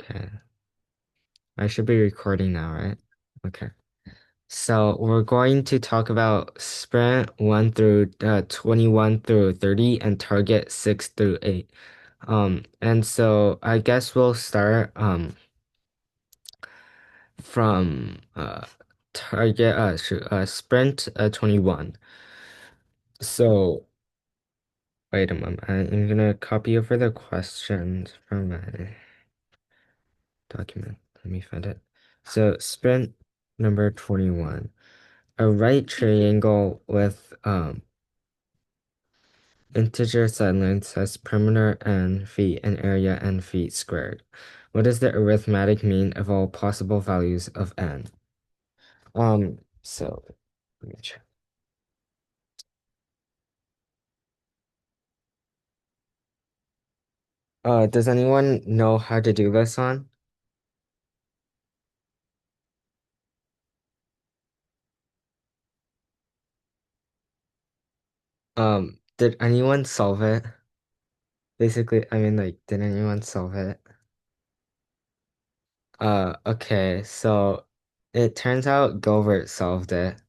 Okay. I should be recording now, right? Okay. So we're going to talk about sprint 1 through 21 through 30 and target 6 through 8. And so I guess we'll start from target sprint 21. So wait a moment. I'm gonna copy over the questions from my document. Let me find it. So sprint number 21. A right triangle with integer side lengths has perimeter n feet and area n feet squared. What is the arithmetic mean of all possible values of n? So let me check. Does anyone know how to do this on? Did anyone solve it? Basically, I mean, like, did anyone solve it? Okay, so it turns out Gilbert solved it.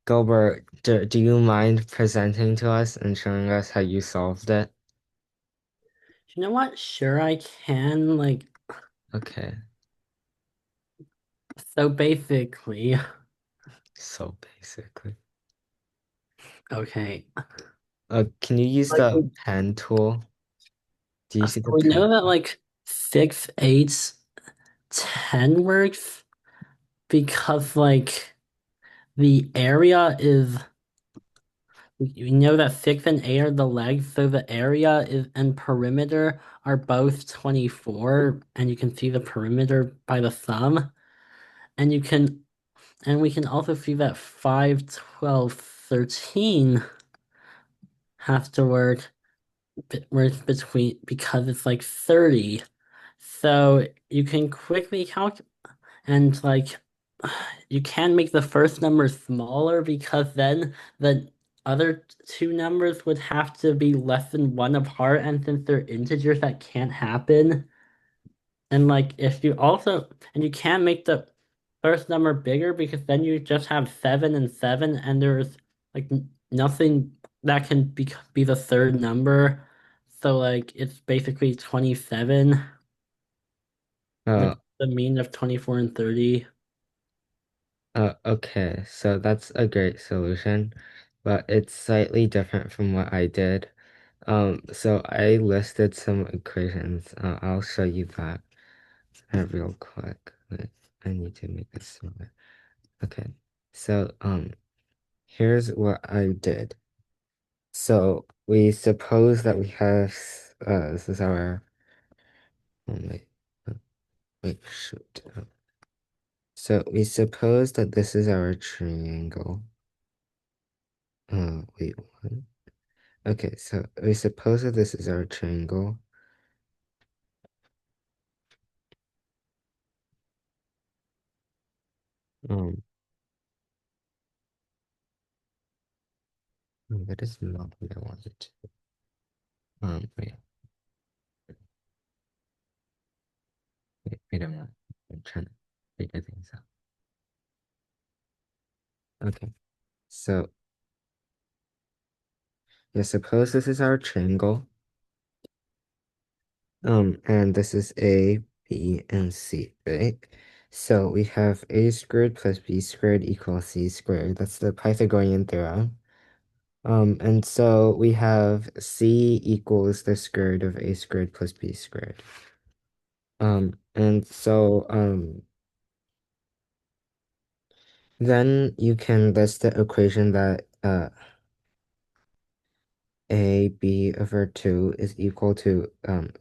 Gilbert, do you mind presenting to us and showing us how you solved it? You know what? Sure, I can. Okay, So basically, so basically. okay. Can you use Like, the pen tool? Do you so see the we know pen? that 6, 8, 10 works because the area is we know that 6 and 8 are the legs, so the area is and perimeter are both 24, and you can see the perimeter by the thumb. And you can and we can also see that 5, 12, 13 have to works between because it's 30. So you can quickly calculate and you can make the first number smaller because then the other two numbers would have to be less than one apart, and since they're integers that can't happen. And if you also and you can make the first number bigger because then you just have 7 and 7, and there's nothing that can be the third number. So it's basically 27, which Uh, is the mean of 24 and 30. okay, so that's a great solution, but it's slightly different from what I did. So I listed some equations. I'll show you that real quick. Wait, I need to make this smaller. Okay, so here's what I did. So we suppose that we have this is our wait, uh, wait, shoot. So we suppose that this is our triangle. Wait, what? Okay, so we suppose that this is our triangle. Um, no, that is not what I wanted to. Wait, wait a minute. I'm trying to figure things out. Okay, so yeah, suppose this is our triangle. And this is A, B, and C, right? So we have A squared plus B squared equals C squared. That's the Pythagorean theorem. And so we have C equals the square root of A squared plus B squared. And so then you can list the equation that A B over 2 is equal to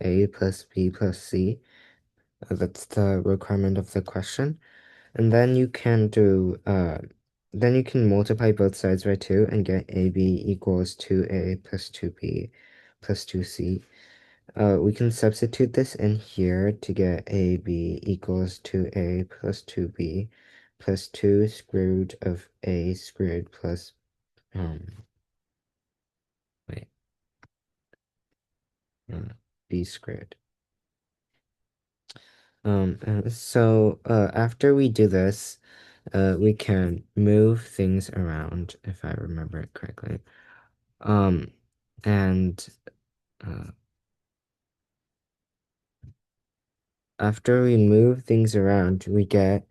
A plus B plus C. That's the requirement of the question. And then you can multiply both sides by 2 and get AB equals 2A plus 2B plus 2C. We can substitute this in here to get AB equals 2A plus 2B plus 2 square root of A squared plus, um, wait. b squared. After we do this, we can move things around if I remember it correctly. Um, and uh, After we move things around, we get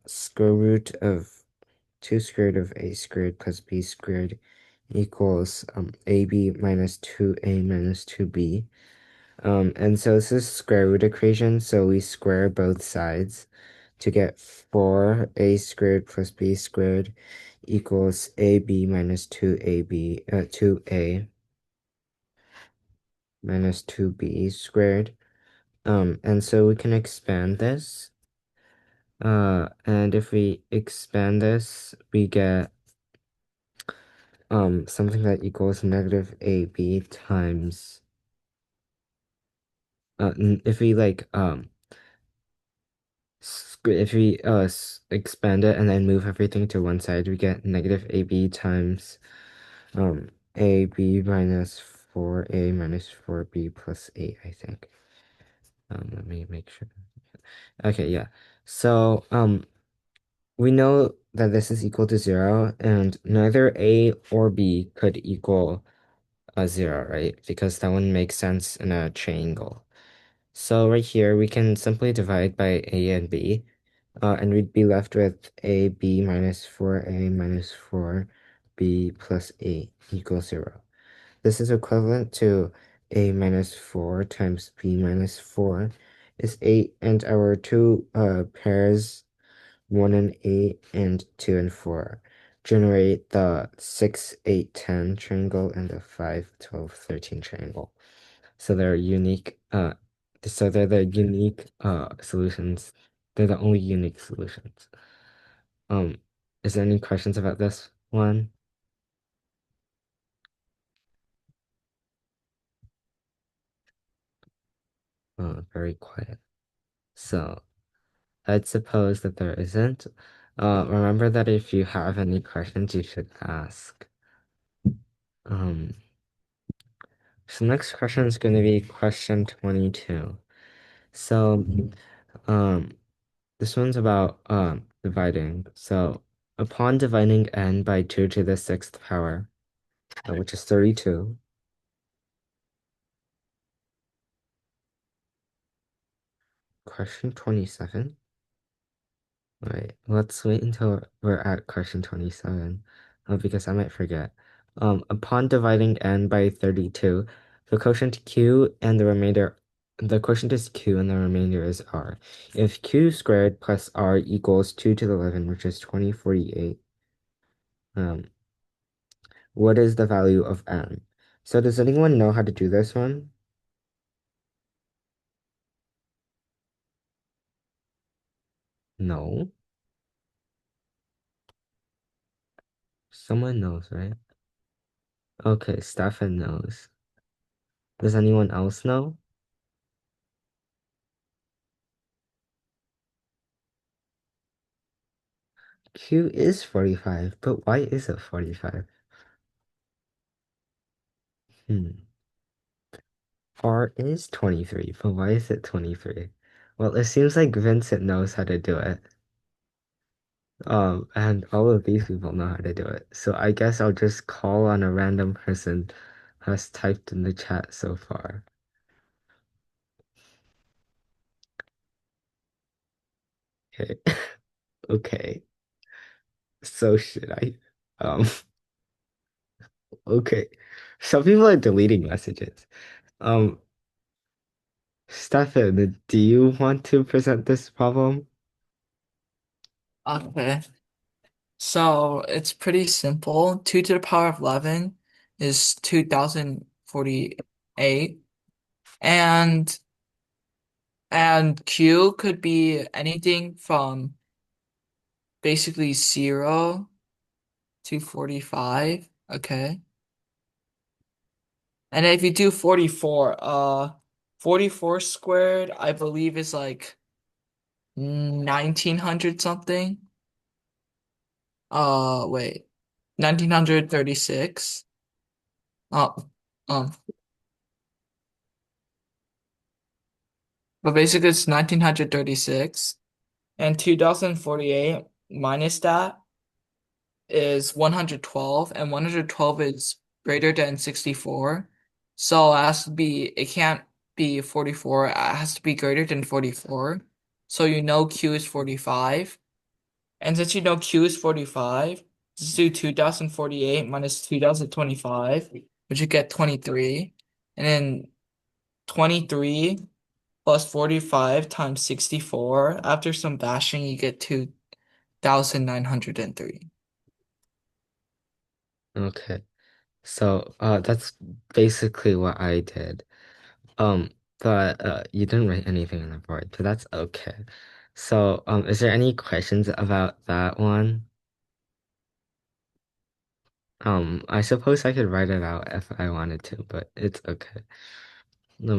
square root of 2 squared of a squared plus b squared equals ab minus 2a minus 2b. And so this is square root equation, so we square both sides to get 4a squared plus b squared equals ab minus 2a minus 2b squared. And so we can expand this. And if we expand this, we get something that equals negative ab times if we like if we expand it and then move everything to one side, we get negative ab times ab minus 4a minus 4b plus 8, I think. Let me make sure. Okay, yeah. So we know that this is equal to 0, and neither a or b could equal a 0, right? Because that wouldn't make sense in a triangle. So right here, we can simply divide by a and b, and we'd be left with ab minus 4a minus 4b plus 8 equals 0. This is equivalent to a minus 4 times b minus 4 is 8, and our two pairs 1 and 8 and 2 and 4 generate the 6, 8, 10 triangle and the 5, 12, 13 triangle. So they're unique, they're the unique solutions. They're the only unique solutions. Um, is there any questions about this one? Very quiet. So I'd suppose that there isn't. Remember that if you have any questions, you should ask. Um, so next question is going to be question 22. So, um, this one's about dividing. So, upon dividing n by 2 to the 6th power, which is 32. Question 27. Right, let's wait until we're at question 27, because I might forget. Upon dividing n by 32, the quotient q and the quotient is q and the remainder is r. If q squared plus r equals 2 to the 11, which is 2048, um, what is the value of n? So does anyone know how to do this one? No? Someone knows, right? Okay, Stefan knows. Does anyone else know? Q is 45, but why is it 45? Hmm. R is 23, but why is it 23? Well, it seems like Vincent knows how to do it. And all of these people know how to do it. So I guess I'll just call on a random person who has typed in the chat so far. Okay. Okay. So should I? Um, okay. Some people are deleting messages. Um, Stefan, do you want to present this problem? Okay. So it's pretty simple. 2 to the power of 11 is 2048. And and Q could be anything from basically 0 to 45. Okay. And if you do 44, 44 squared, I believe is like 1900 something. Wait. 1936. Oh, um, but basically it's 1936, and 2048 minus that is 112, and 112 is greater than 64. So it has to be, it can't be 44, it has to be greater than 44. So you know Q is 45. And since you know Q is 45, just do 2048 minus 2025, which you get 23. And then 23 plus 45 times 64. After some bashing, you get 2,903. Okay. So that's basically what I did. Um, but you didn't write anything on the board, but that's okay. So is there any questions about that one? I suppose I could write it out if I wanted to, but it's okay.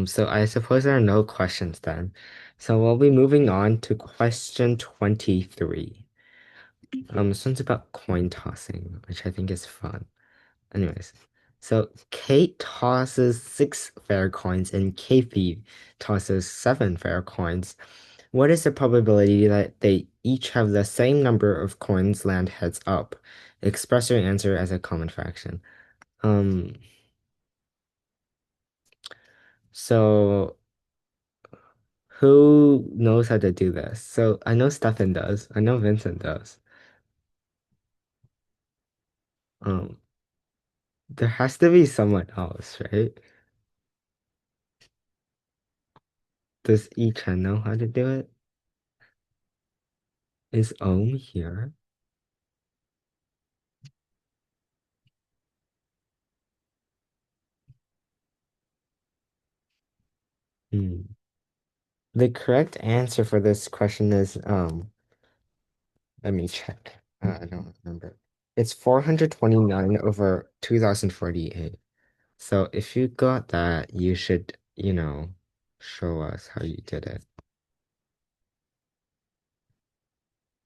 So I suppose there are no questions then. So we'll be moving on to question 23. This one's about coin tossing, which I think is fun. Anyways, so Kate tosses six fair coins and Kathy tosses seven fair coins. What is the probability that they each have the same number of coins land heads up? Express your answer as a common fraction. Um, so who knows how to do this? So I know Stefan does. I know Vincent does. Um, there has to be someone else, right? Does Ichan know how to do it? Is Ohm here? Hmm. The correct answer for this question is let me check. I don't remember. It's 429 over 2048. So if you got that, you should, show us how you did it.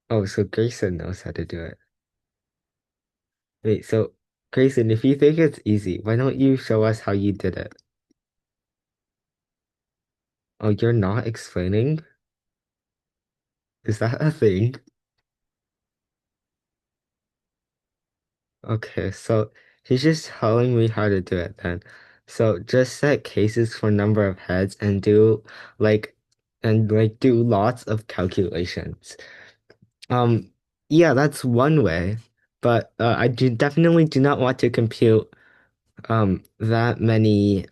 Oh, so Grayson knows how to do it. Wait, so Grayson, if you think it's easy, why don't you show us how you did it? Oh, you're not explaining? Is that a thing? Okay, so he's just telling me how to do it then. So just set cases for number of heads and like do lots of calculations. Um yeah, that's one way, but I do definitely do not want to compute that many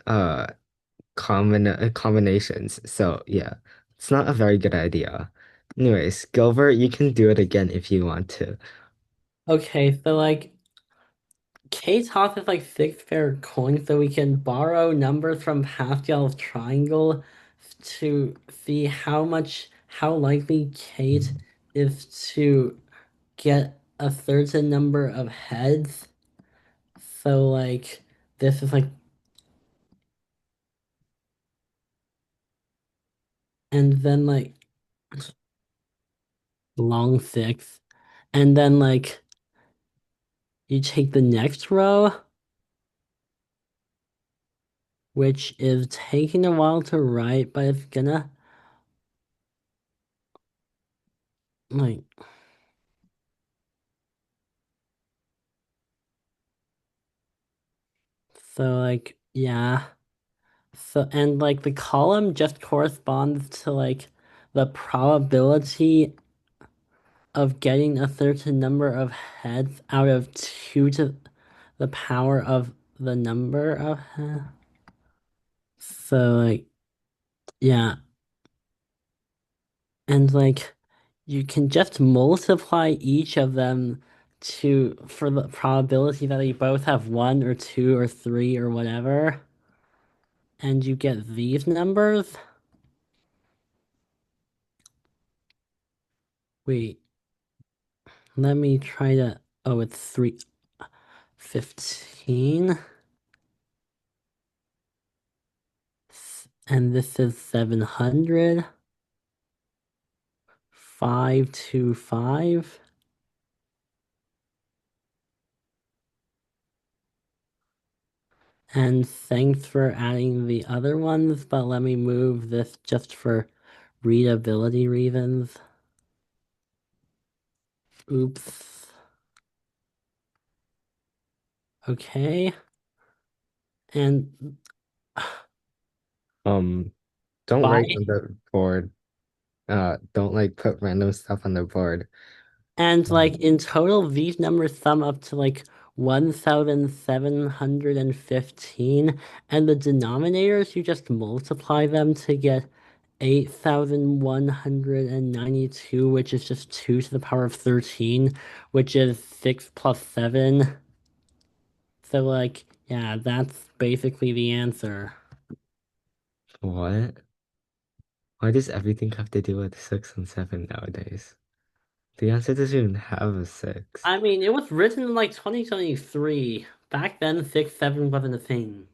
combinations. So yeah, it's not a very good idea. Anyways, Gilbert, you can do it again if you want to. Okay, so like Kate Hoff is like six fair coins, so we can borrow numbers from Pascal's triangle to see how likely Kate is to get a certain number of heads. So like this is like and then like long six. And then like you take the next row, which is taking a while to write, but it's gonna like so like yeah. So and like the column just corresponds to like the probability of getting a certain number of heads out of 2 to the power of the number of heads. So like yeah, and like you can just multiply each of them to for the probability that they both have one or two or three or whatever, and you get these numbers. Wait, let me try to. Oh, it's 315, and this is 700, 525. And thanks for adding the other ones, but let me move this just for readability reasons. Oops. Okay. And Um, don't by write on the board. Don't like put random stuff on the board. and like Um, in total, these numbers sum up to like 1,715, and the denominators you just multiply them to get 8,192, which is just 2 to the power of 13, which is 6 plus 7. So like, yeah, that's basically the answer. what? Why does everything have to do with 6 and 7 nowadays? The answer doesn't even have a six. I mean, it was written in like 2023. Back then, 6, 7 wasn't a thing.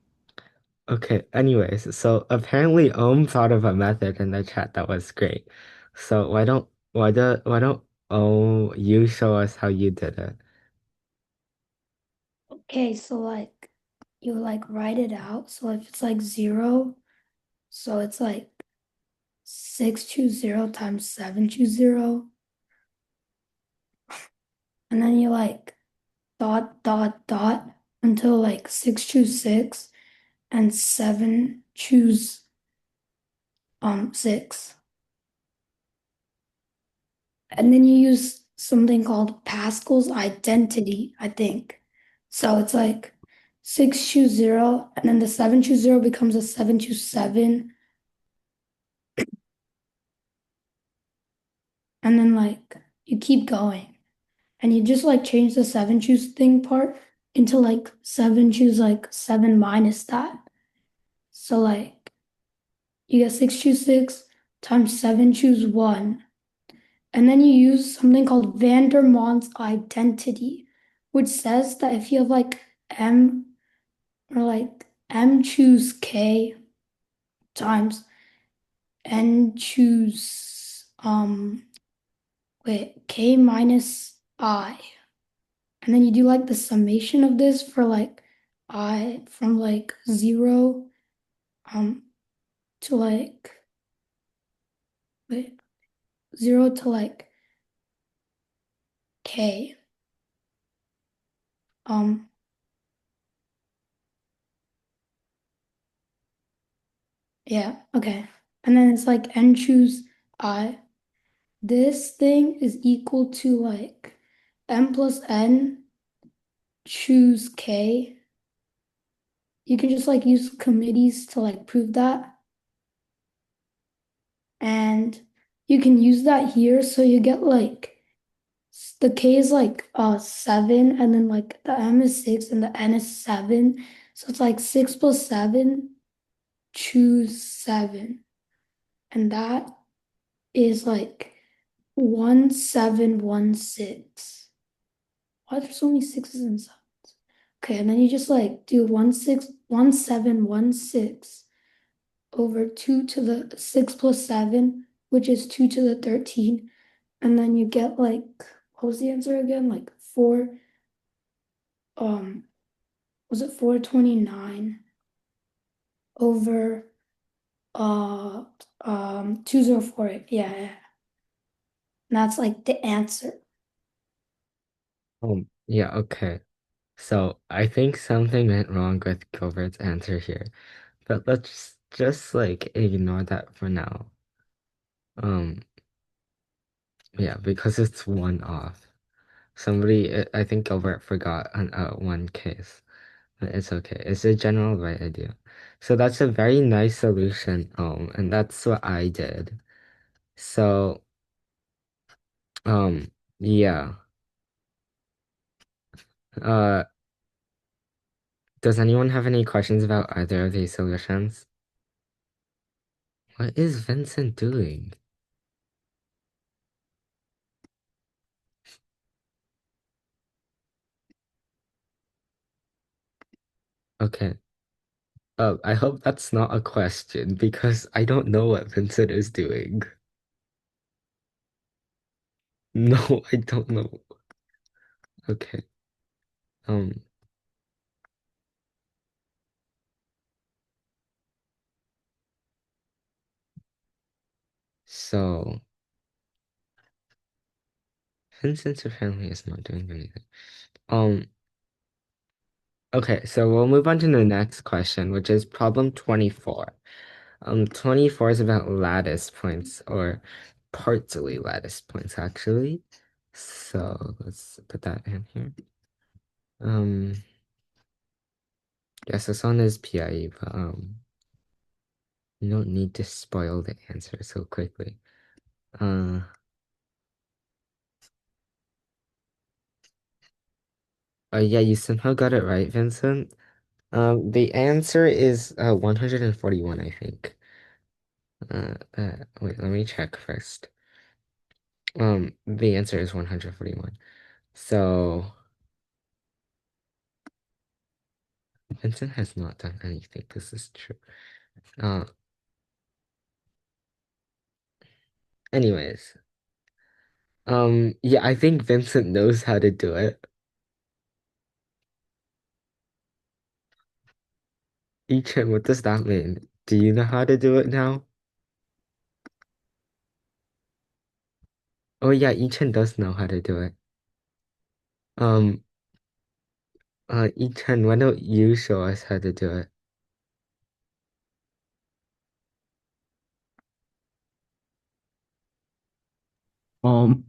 Okay, anyways, so apparently Ohm thought of a method in the chat that was great. So why don't you show us how you did it? Okay, so like you like write it out. So if it's like 0, so it's like 620 times 720. And then you like dot dot dot until like 626 and 7 choose 6. And then you use something called Pascal's identity, I think. So it's like 620, and then the 720 becomes a 727, and then like you keep going. And you just like change the 7 choose thing part into like 7 choose like 7 minus that. So like you get 626 times 7 choose 1. And then you use something called Vandermont's identity, which says that if you have like M or like M choose K times N choose K minus I. And then you do like the summation of this for like I from like 0 um to like wait 0 to like K. Um yeah, okay. And then it's like N choose I. This thing is equal to like M plus N choose K. You can just like use committees to like prove that. And you can use that here so you get like the K is like 7, and then like the M is 6 and the N is 7. So it's like 6 plus 7, choose 7. And that is like 1716. Why there's only sixes and sevens? Okay, and then you just like do 1716 over 2 to the 6 plus 7, which is 2 to the 13. And then you get like, what was the answer again? Like 4, um, was it 429 over 2048? Yeah, yeah. And that's like the answer. Yeah, okay. So I think something went wrong with Gilbert's answer here, but let's just like ignore that for now. Um, yeah, because it's one off. I think Gilbert forgot one case. But it's okay. It's a general right idea. So that's a very nice solution, and that's what I did. So, um, yeah. Uh, does anyone have any questions about either of these solutions? What is Vincent doing? Okay. I hope that's not a question because I don't know what Vincent is doing. No, I don't know. Okay. Um, So Vincent's family is not doing anything. Um, okay, so we'll move on to the next question, which is problem 24. 24 is about lattice points or partly lattice points actually. So let's put that in here. Yes, this one is PIE, but you don't need to spoil the answer so quickly. Uh, yeah, you somehow got it right, Vincent. The answer is 141, I think. Wait, let me check first. The answer is 141. So Vincent has not done anything. This is true. Uh, anyways, yeah, I think Vincent knows how to do it. Ichan, what does that mean? Do you know how to do it now? Oh yeah, Ichan does know how to do it. Um, Ichan, why don't you show us how to do it?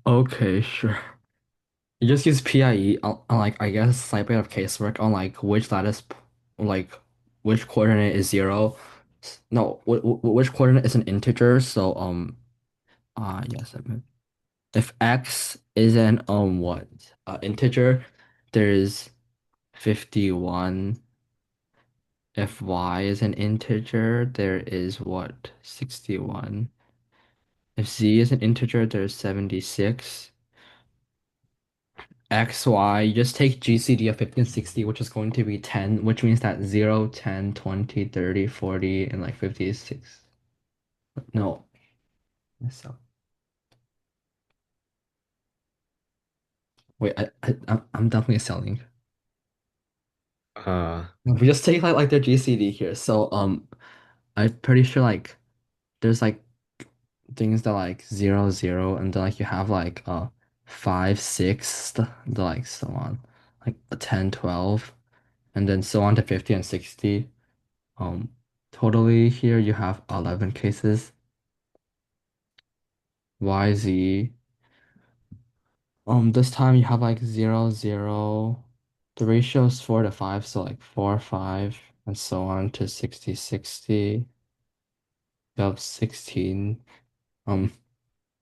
Okay, sure. You just use PIE on like I guess a slight bit of casework on like which like which coordinate is zero. No, which coordinate is an integer. So yes, if x is an what integer, there's 51. If y is an integer, there is what 61. If z is an integer, there's 76. X, Y, you just take GCD of 50 and 60, which is going to be 10, which means that 0, 10, 20, 30, 40, and like 50 is 6. No, so wait, I'm definitely selling. Uh, We just take like their GCD here. So I'm pretty sure like there's like things that like 0, 0, and then like you have like 5, 6, the like so on, like a 10, 12, and then so on to 50 and 60. Um, totally here you have 11 cases. YZ. This time you have like 0, 0. The ratio is 4 to 5, so like 4, 5, and so on to 60, 60. You have 16. Um,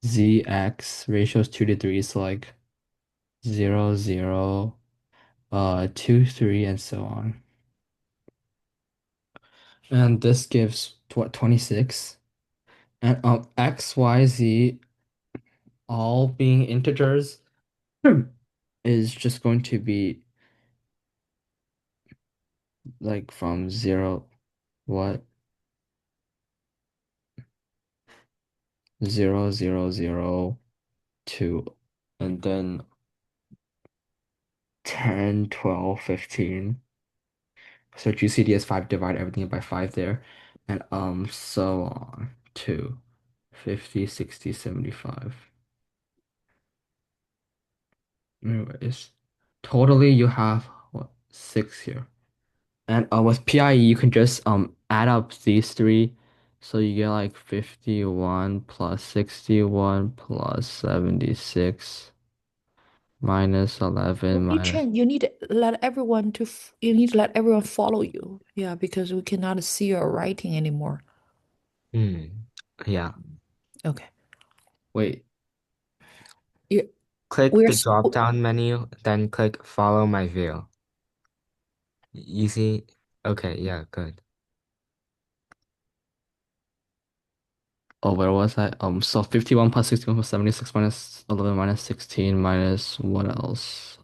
ZX ratio is 2 to 3, so like 0, 0, 2, 3, and so on. And this gives what 26. And X, Y, Z all being integers is just going to be like from 0, what? 0, 0, 0, 2, and then 10, 12, 15. So GCD is 5, divide everything by 5 there. And so on to 50, 60, 75. Anyways, totally you have what 6 here. And with PIE you can just add up these three. So you get like 51 plus 61 plus 76 minus 11 You minus. change. You need to let everyone you need to let everyone follow you. Yeah, because we cannot see your writing anymore. yeah. Okay. Wait, You, Click we're the drop down menu, then click follow my view. You see? Okay, yeah, good. oh, where was I? So 51 plus 61 plus 76 minus 11 minus 16 minus what else?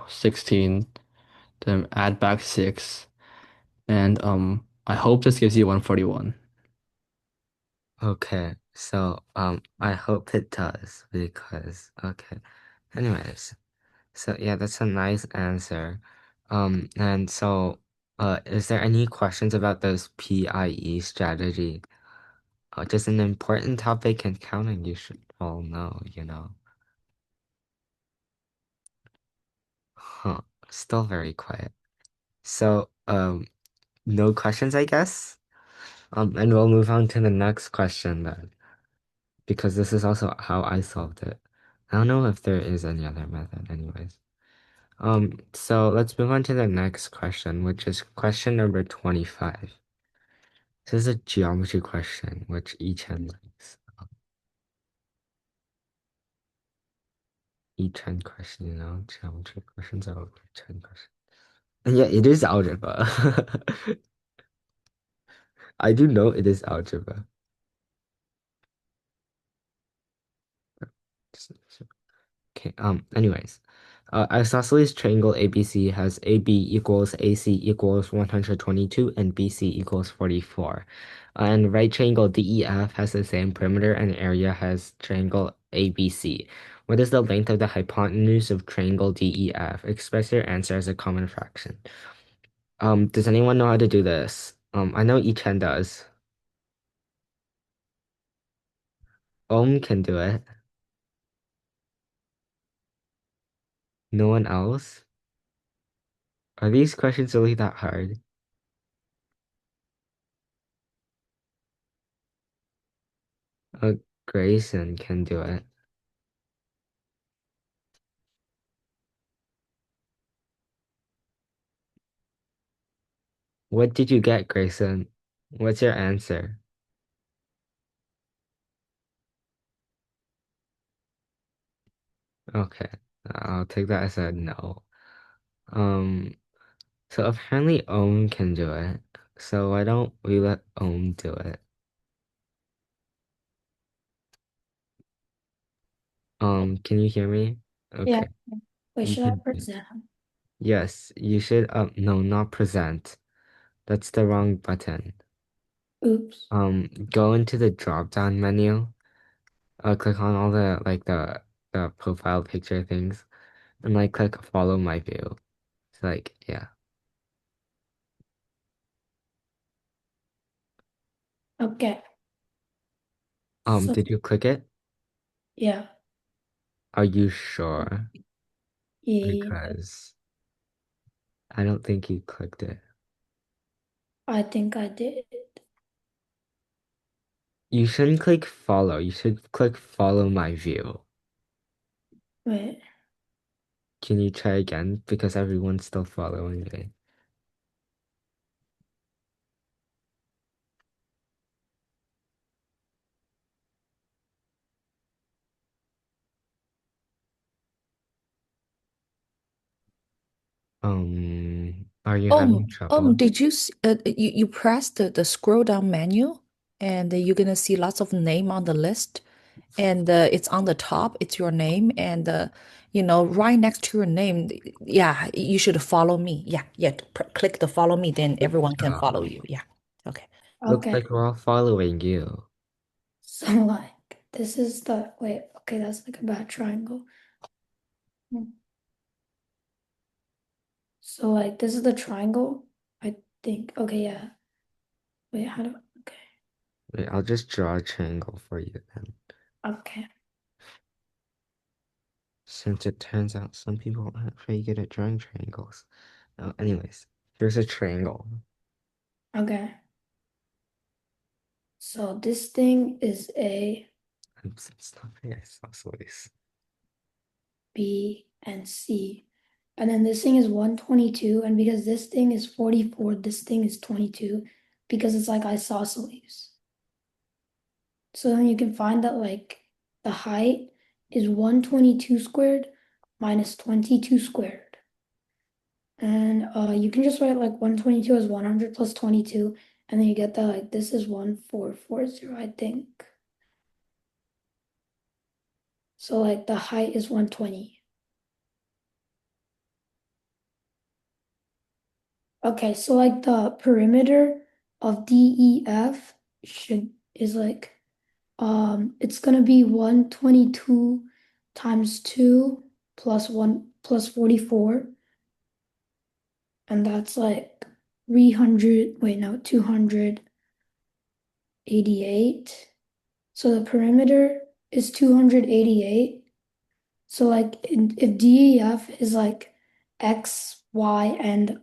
16. Then add back 6. And I hope this gives you 141. Okay, so I hope it does because okay. Anyways, so yeah, that's a nice answer. And so is there any questions about this PIE strategy? just an important topic in counting you should all know, you know. Huh. Still very quiet. So, no questions, I guess. And we'll move on to the next question then, because this is also how I solved it. I don't know if there is any other method, anyways. So let's move on to the next question, which is question number 25. This is a geometry question, which Chen likes. Chen question, you know, geometry questions are Chen questions. And yeah, it is algebra. I do know it is algebra. Okay, anyways. Isosceles triangle ABC has AB equals AC equals 122 and BC equals 44. And right triangle DEF has the same perimeter and area as triangle ABC. What is the length of the hypotenuse of triangle DEF? Express your answer as a common fraction. Does anyone know how to do this? I know Chen does. Can do it. No one else? Are these questions really that hard? Grayson can do it. What did you get, Grayson? What's your answer? Okay, I'll take that as a no. Um, so apparently Ohm can do it. So why don't we let Ohm do it? Can you hear me? Yeah. Okay, Wait, you should I can do it. present? Yes, you should, no, not present. That's the wrong button. Oops. Go into the drop-down menu, click on all the, like, the profile picture things, and, like, click follow my view. It's like, yeah. Okay. So, Did you click it? yeah. Are you sure? Yeah, Because I don't think you clicked it. I think I did. You shouldn't click follow. You should click follow my view. Wait. Can you try again? Because everyone's still following it. Are you having trouble? Did you you press the scroll down menu and you're gonna see lots of name on the list and it's on the top, it's your name and you know, right next to your name, yeah, you should follow me. Yeah, yeah, click the follow me, then everyone can follow you. Yeah. Okay. Looks Okay. like we're all following you. So like this is the wait, okay, that's like a bad triangle. So like this is the triangle, I think. Okay, yeah. Wait, how do okay. Wait, I'll just draw a triangle for you then. Okay. Since it turns out some people aren't very good at drawing triangles. Anyways, here's a triangle. Okay. So this thing is A, It's not very isosceles. B, and C. And then this thing is 122, and because this thing is 44, this thing is 22, because it's like isosceles. So then you can find that like the height is 122 squared minus 22 squared. And you can just write like 122 as 100 plus 22, and then you get that like this is 1440, I think. So like the height is 120. Okay, so like the perimeter of DEF is like it's gonna be 122 times 2 plus 1 plus 44, and that's like 300, wait no, 200 88. So the perimeter is 288. So like if DEF is like x, y, and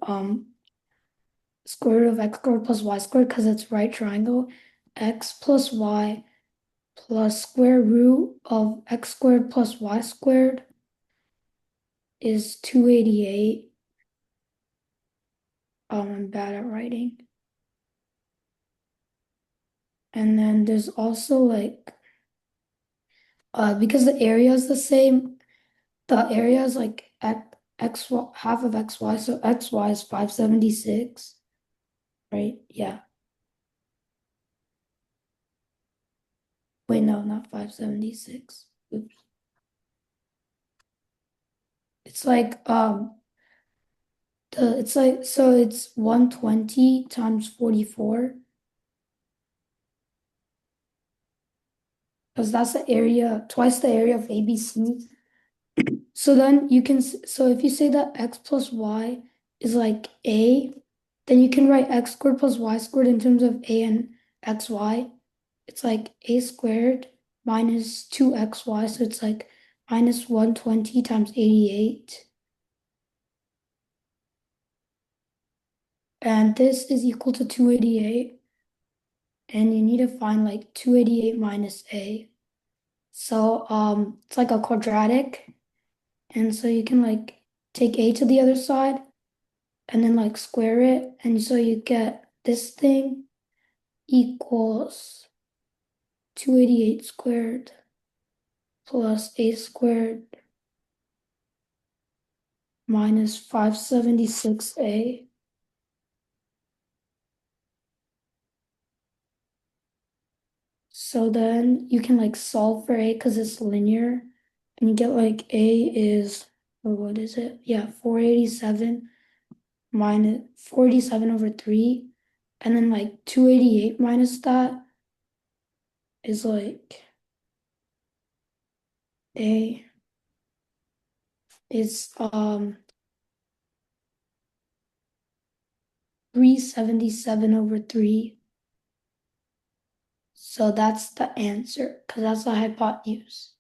square root of x squared plus y squared because it's right triangle, x plus y plus square root of x squared plus y squared is 288. I'm bad at writing. And then there's also like because the area is the same, the area is like x half of xy, so xy is 576, right? Yeah. Wait, no, not 576. Oops. It's like it's like so it's 120 times 44 because that's the area, twice the area of ABC. So then you can so if you say that x plus y is like a, then you can write x squared plus y squared in terms of a and xy. It's like a squared minus 2xy, so it's like minus 120 times 88. And this is equal to 288. And you need to find like 288 minus a. So it's like a quadratic. And so you can like take a to the other side and then like square it. And so you get this thing equals 288 squared plus a squared minus 576a. So then you can like solve for a because it's linear. And you get like a is, or what is it? Yeah, 487 minus 47 over 3. And then like 288 minus that is like a is 377 over 3. So that's the answer because that's the hypotenuse.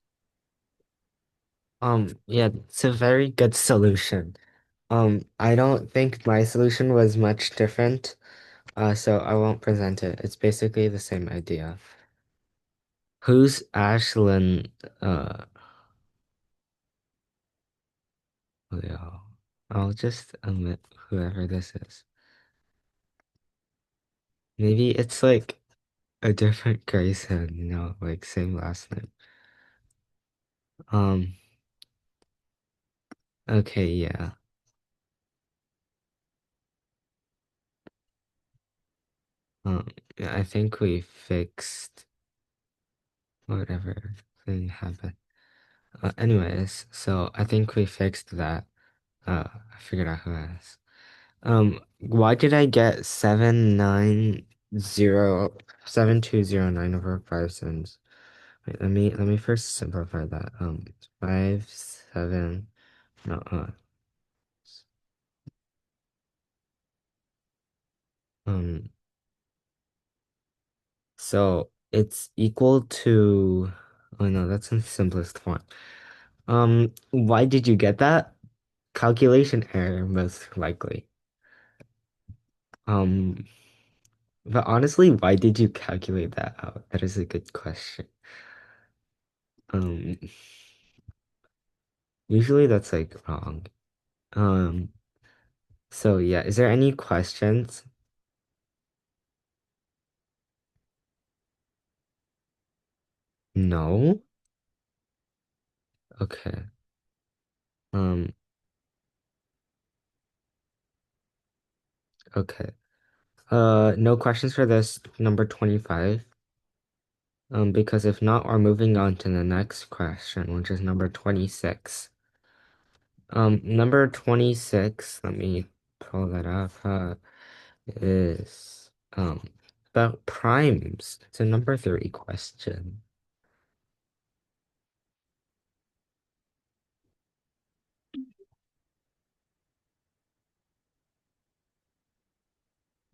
Yeah, it's a very good solution. I don't think my solution was much different, so I won't present it. It's basically the same idea. Who's Ashlyn? Leo. I'll just omit whoever this is. Maybe it's like a different Grayson, like same last name. Um, okay, yeah. Yeah, I think we fixed whatever thing happened. Anyways, so I think we fixed that. I figured out who it is. Why did I get 7209 over 5 cents? Wait, let me first simplify that. 5, 7, no, um, so it's equal to, oh no, that's in the simplest form. Why did you get that? Calculation error, most likely. Um, but honestly, why did you calculate that out? That is a good question. Um, Usually that's like wrong. Um, so yeah, is there any questions? No? Okay. Um, okay. No questions for this number 25. Because if not, we're moving on to the next question, which is number 26. Number 26, let me pull that up, is about primes. It's a number 3 question.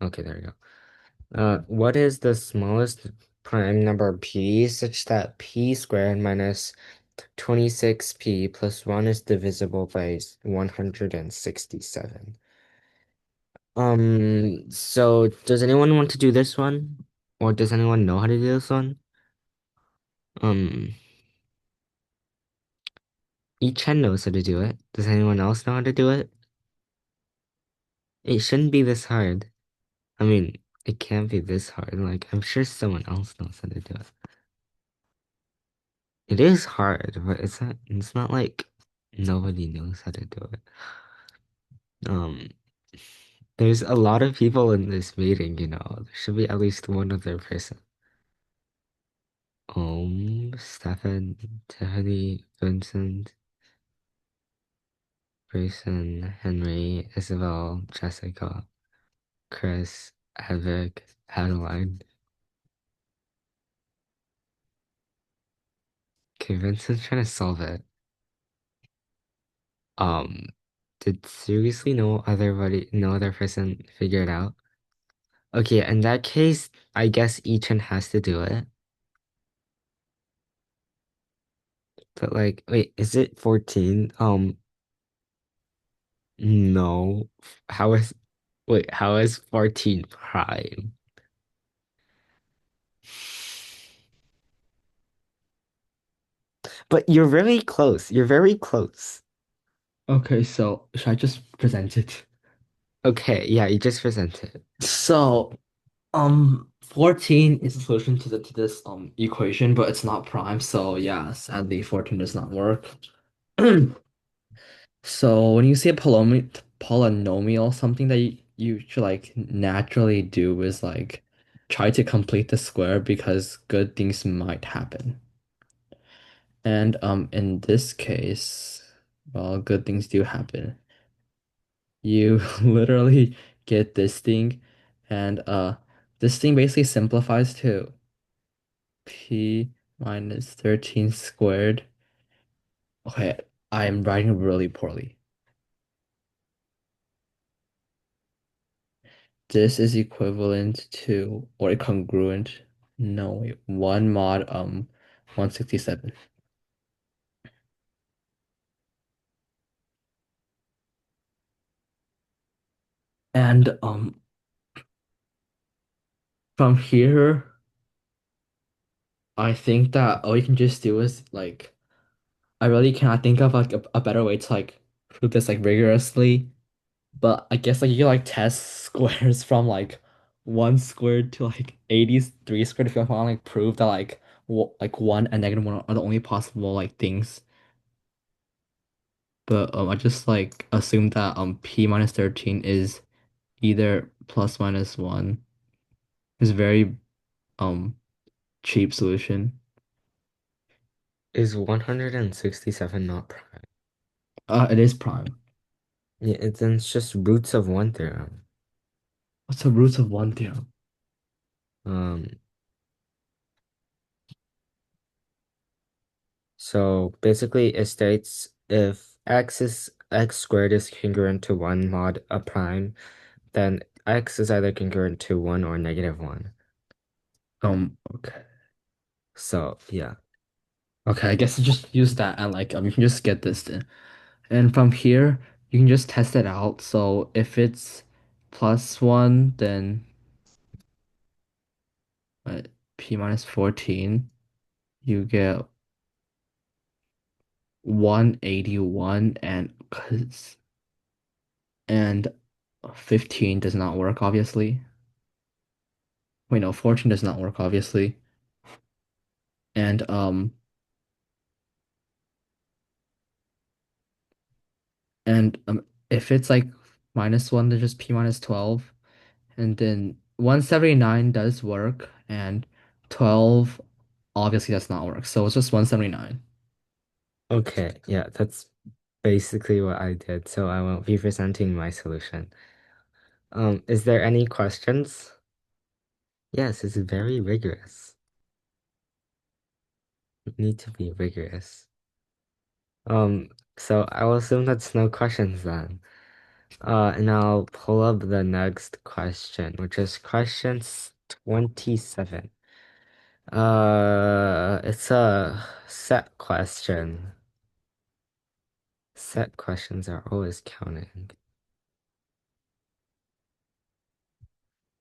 Okay, there you go. What is the smallest prime number p such that p squared minus 26p plus 1 is divisible by 167? So does anyone want to do this one? Or does anyone know how to do this one? Um, Chen knows how to do it. Does anyone else know how to do it? It shouldn't be this hard. I mean, it can't be this hard. Like, I'm sure someone else knows how to do it. It is hard, but it's not like nobody knows how to do it. Um, there's a lot of people in this meeting, There should be at least one other person. Stefan, Tiffany, Vincent, Grayson, Henry, Isabel, Jessica, Chris, Evic, Adeline. Okay, Vincent's trying to solve it. Um, did seriously no other person figure it out? Okay, in that case, I guess Echan has to do it. But like, wait, is it 14? No. How is how is 14 prime? But you're very close. You're very close. Okay, so should I just present it? Okay, yeah, you just presented. So, 14 is the solution to this equation, but it's not prime, so yeah, sadly 14 does not work. So when you say polynomial, something that you should like naturally do is like try to complete the square because good things might happen. And in this case, well, good things do happen. You literally get this thing, and this thing basically simplifies to p minus 13 squared. Okay, I'm writing really poorly. This is equivalent to or congruent. No, wait, 1 mod 167. And from here, I think that all you can just do is like I really cannot think of like a better way to like prove this like rigorously. But I guess like you can like test squares from like 1 squared to like 83 squared if you want to like prove that like like 1 and -1 are the only possible like things. But I just like assume that p minus 13 is either plus minus 1 is very um cheap solution. Is 167 not prime? It is prime. Yeah, it's just roots of one theorem. What's the roots of 1 theorem? Um, so basically it states if x squared is congruent to 1 mod a prime, then x is either congruent to 1 or -1. Okay. So yeah. Okay, I guess you just use that and like you can just get this then. And from here, you can just test it out. So if it's plus 1, then uh, p minus 14, you get 181 and 15 does not work, obviously. Wait, no, 14 does not work, obviously. And if it's like minus 1, then just p minus 12. And then 179 does work, and 12 obviously does not work. So it's just 179. Okay, yeah, that's basically what I did, so I won't be presenting my solution. Is there any questions? Yes, it's very rigorous. You need to be rigorous. So I will assume that's no questions then. And I'll pull up the next question, which is question 27. It's a set question. Set questions are always counting.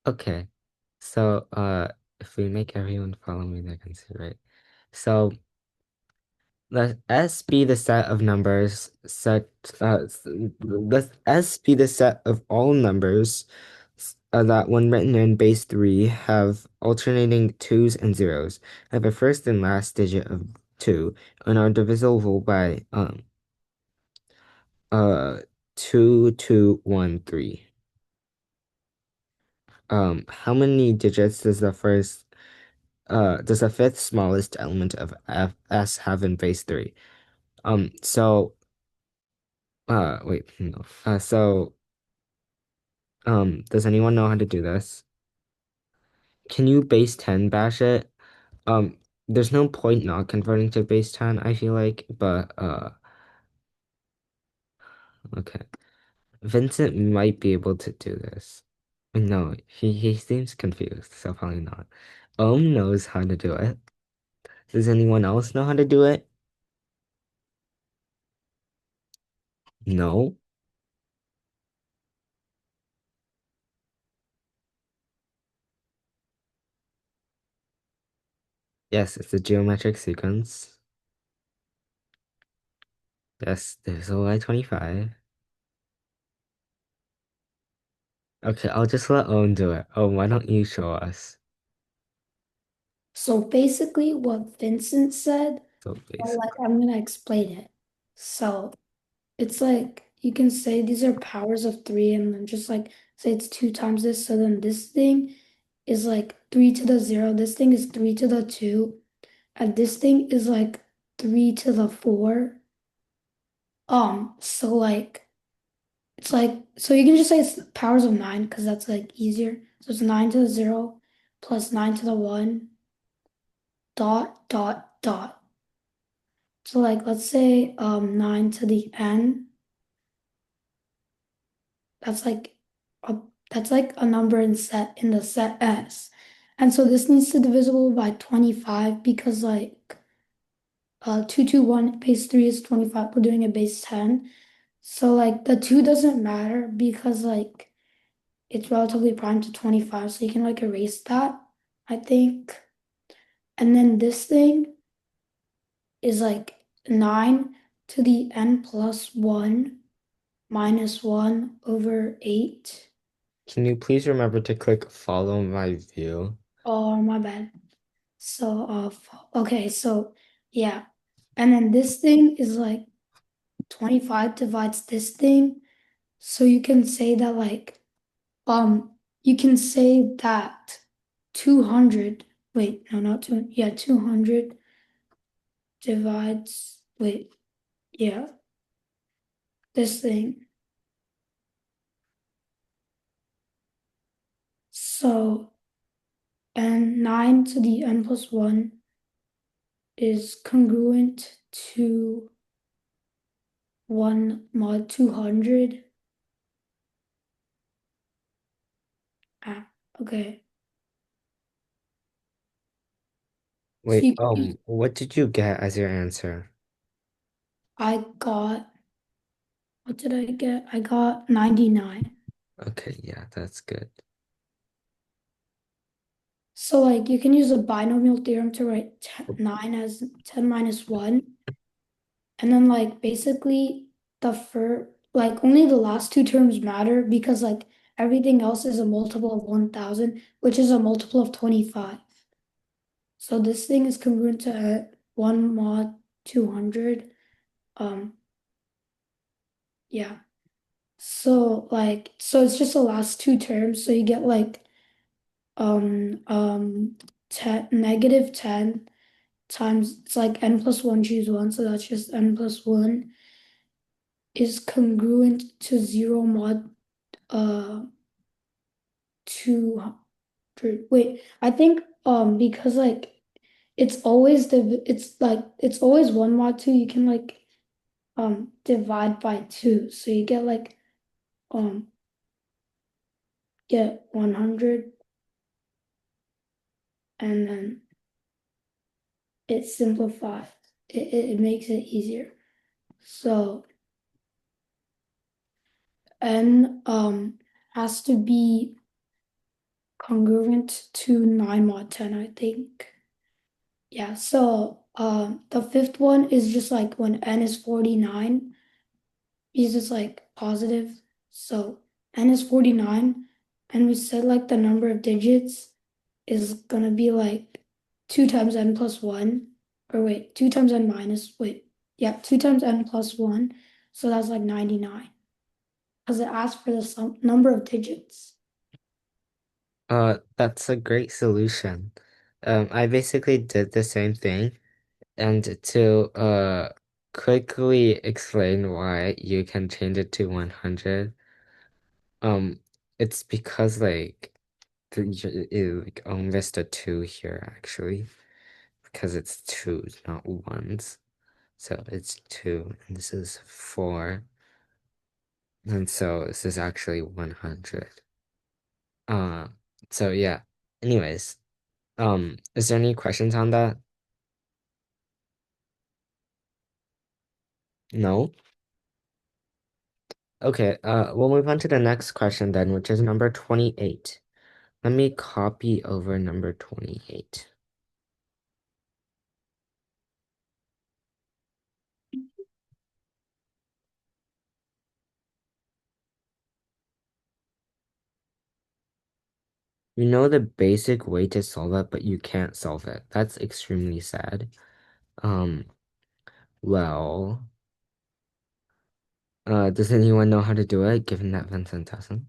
Okay. So, if we make everyone follow me, they can see, right? So, let S be the set of numbers let S be the set of all numbers that when written in base 3 have alternating 2's and 0's, have a first and last digit of 2, and are divisible by 2, 2, 1, 3. How many digits does the fifth smallest element of S have in base 3? So wait, no. Does anyone know how to do this? Can you base 10 bash it? There's no point not converting to base 10, I feel like, but okay. Vincent might be able to do this. No, he seems confused, so probably not. Knows how to do it. Does anyone else know how to do it? No? Yes, it's a geometric sequence. Yes, there's a Y25. Okay, I'll just let Owen do it. Oh, why don't you show us? So basically, what Vincent said, So well, basic. like I'm gonna explain it. So it's like you can say these are powers of 3, and then just like say it's 2 times this. So then this thing is like 3 to the 0. This thing is 3 to the 2. And this thing is like 3 to the 4. So like it's like so you can just say it's powers of 9 because that's like easier. So it's 9 to the 0 plus 9 to the 1 dot dot dot. So like let's say 9 to the n. That's like a that's like a number in the set S. And so this needs to divisible by 25 because like 221 base 3 is 25. We're doing a base 10. So like the 2 doesn't matter because like it's relatively prime to 25. So you can like erase that, I think. And then this thing is like 9 to the n plus 1 minus 1 over 8. Can you please remember to click follow my view? Oh, my bad. So, okay, so yeah. And then this thing is like 25 divides this thing. So you can say that like, you can say that 200, wait, no, not 200, yeah, 200 divides, wait, yeah, this thing. So, and 9 to the n plus 1 is congruent to 1 mod 200. Ah, okay. So Wait, you can use, what did you get as your answer? I got, what did I get? I got 99. Okay, yeah, that's good. So like you can use a binomial theorem to write 9 as 10 minus 1. And then like basically the first, like only the last two terms matter because like everything else is a multiple of 1000, which is a multiple of 25. So this thing is congruent to 1 mod 200. Um, yeah. So like, so it's just the last two terms. So you get like 10, negative 10 times, it's like n plus 1 choose 1, so that's just n plus 1 is congruent to 0 mod 200. Wait, I think because like it's always 1 mod 2, you can like divide by 2. So you get like um get 100. and then it simplifies. It makes it easier. So n has to be congruent to 9 mod 10, I think. Yeah, so the fifth one is just like when n is 49, because it's like positive. So n is 49, and we said like the number of digits is gonna be like 2 times n plus 1. Or wait, 2 times n minus, wait, yeah, 2 times n plus 1. So that's like 99. Because it asks for the number of digits. That's a great solution. I basically did the same thing, and to quickly explain why you can change it to 100, um, it's because like like missed a two here actually, because it's twos, not ones. So it's two, and this is four, and so this is actually 100. Uh, so yeah. Anyways, is there any questions on that? No? Okay, we'll move on to the next question then, which is number 28. Let me copy over number 28. You know the basic way to solve it, but you can't solve it. That's extremely sad. Um, well, does anyone know how to do it, given that Vincent doesn't?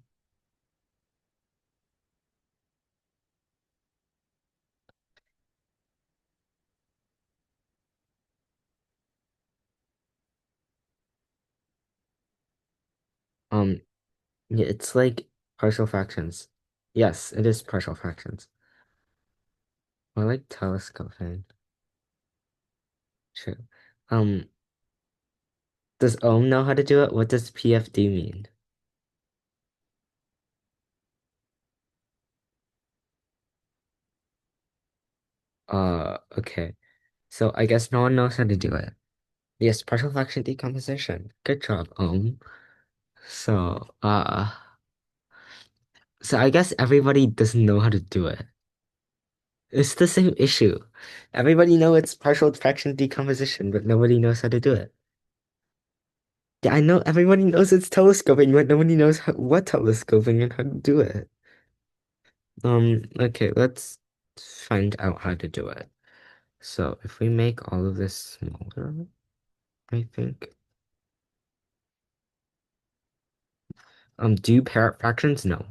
Um, yeah, it's like partial fractions. Yes, it is partial fractions. Or like telescoping. True. Um, does Ohm know how to do it? What does PFD mean? Okay. So I guess no one knows how to do it. Yes, partial fraction decomposition. Good job, Ohm. So, so I guess everybody doesn't know how to do it. It's the same issue. Everybody know it's partial fraction decomposition, but nobody knows how to do it. Yeah, I know everybody knows it's telescoping, but nobody knows what telescoping and how to do it. Okay, let's find out how to do it. So if we make all of this smaller, I think. Do you pair up fractions? No.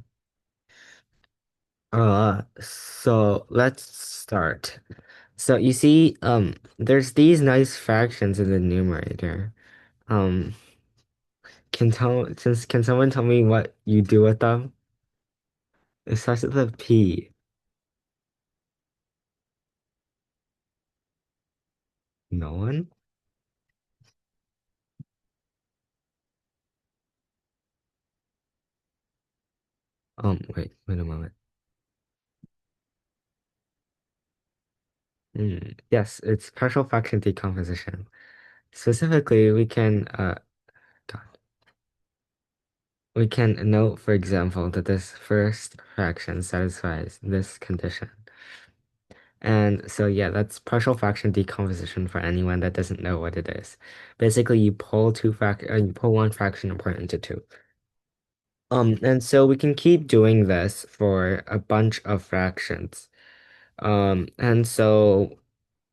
So let's start. So you see, there's these nice fractions in the numerator. Um, can someone tell me what you do with them? It starts with a P. No one? Wait a moment. Yes, it's partial fraction decomposition. Specifically, God, we can note, for example, that this first fraction satisfies this condition. And so, yeah, that's partial fraction decomposition for anyone that doesn't know what it is. Basically, you pull one fraction apart into two. And so we can keep doing this for a bunch of fractions. And so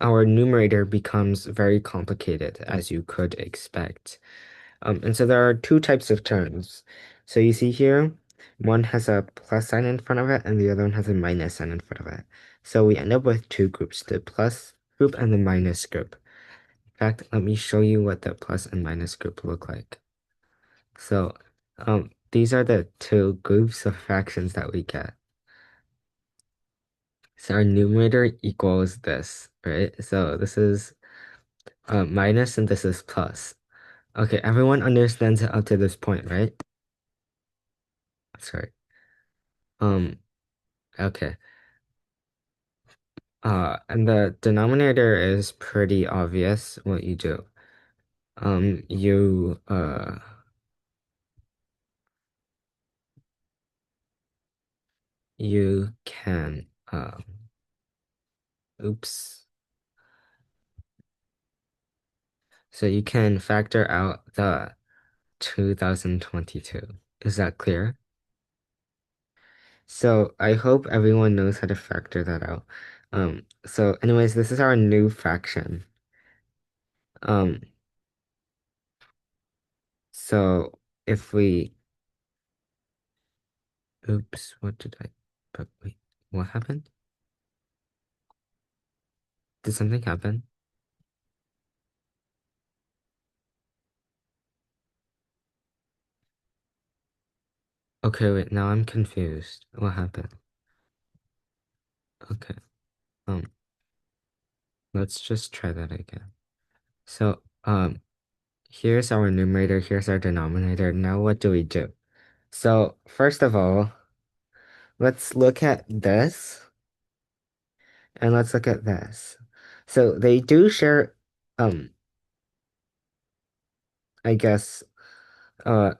our numerator becomes very complicated, as you could expect. And so there are two types of terms. So you see here, one has a plus sign in front of it, and the other one has a minus sign in front of it. So we end up with two groups, the plus group and the minus group. In fact, let me show you what the plus and minus group look like. So, these are the two groups of fractions that we get. So our numerator equals this, right? So this is minus and this is plus. Okay, everyone understands it up to this point, right? Sorry. Um, okay. And the denominator is pretty obvious what you do. Um, you uh you can oops. So you can factor out the 2022. Is that clear? So I hope everyone knows how to factor that out. So anyways, this is our new fraction. Um, so if we, oops, what did I, but wait, what happened? Did something happen? Okay, wait, now I'm confused. What happened? Okay, um, let's just try that again. So, here's our numerator, here's our denominator. Now what do we do? So, first of all, let's look at this and let's look at this. So they do share, um, I guess,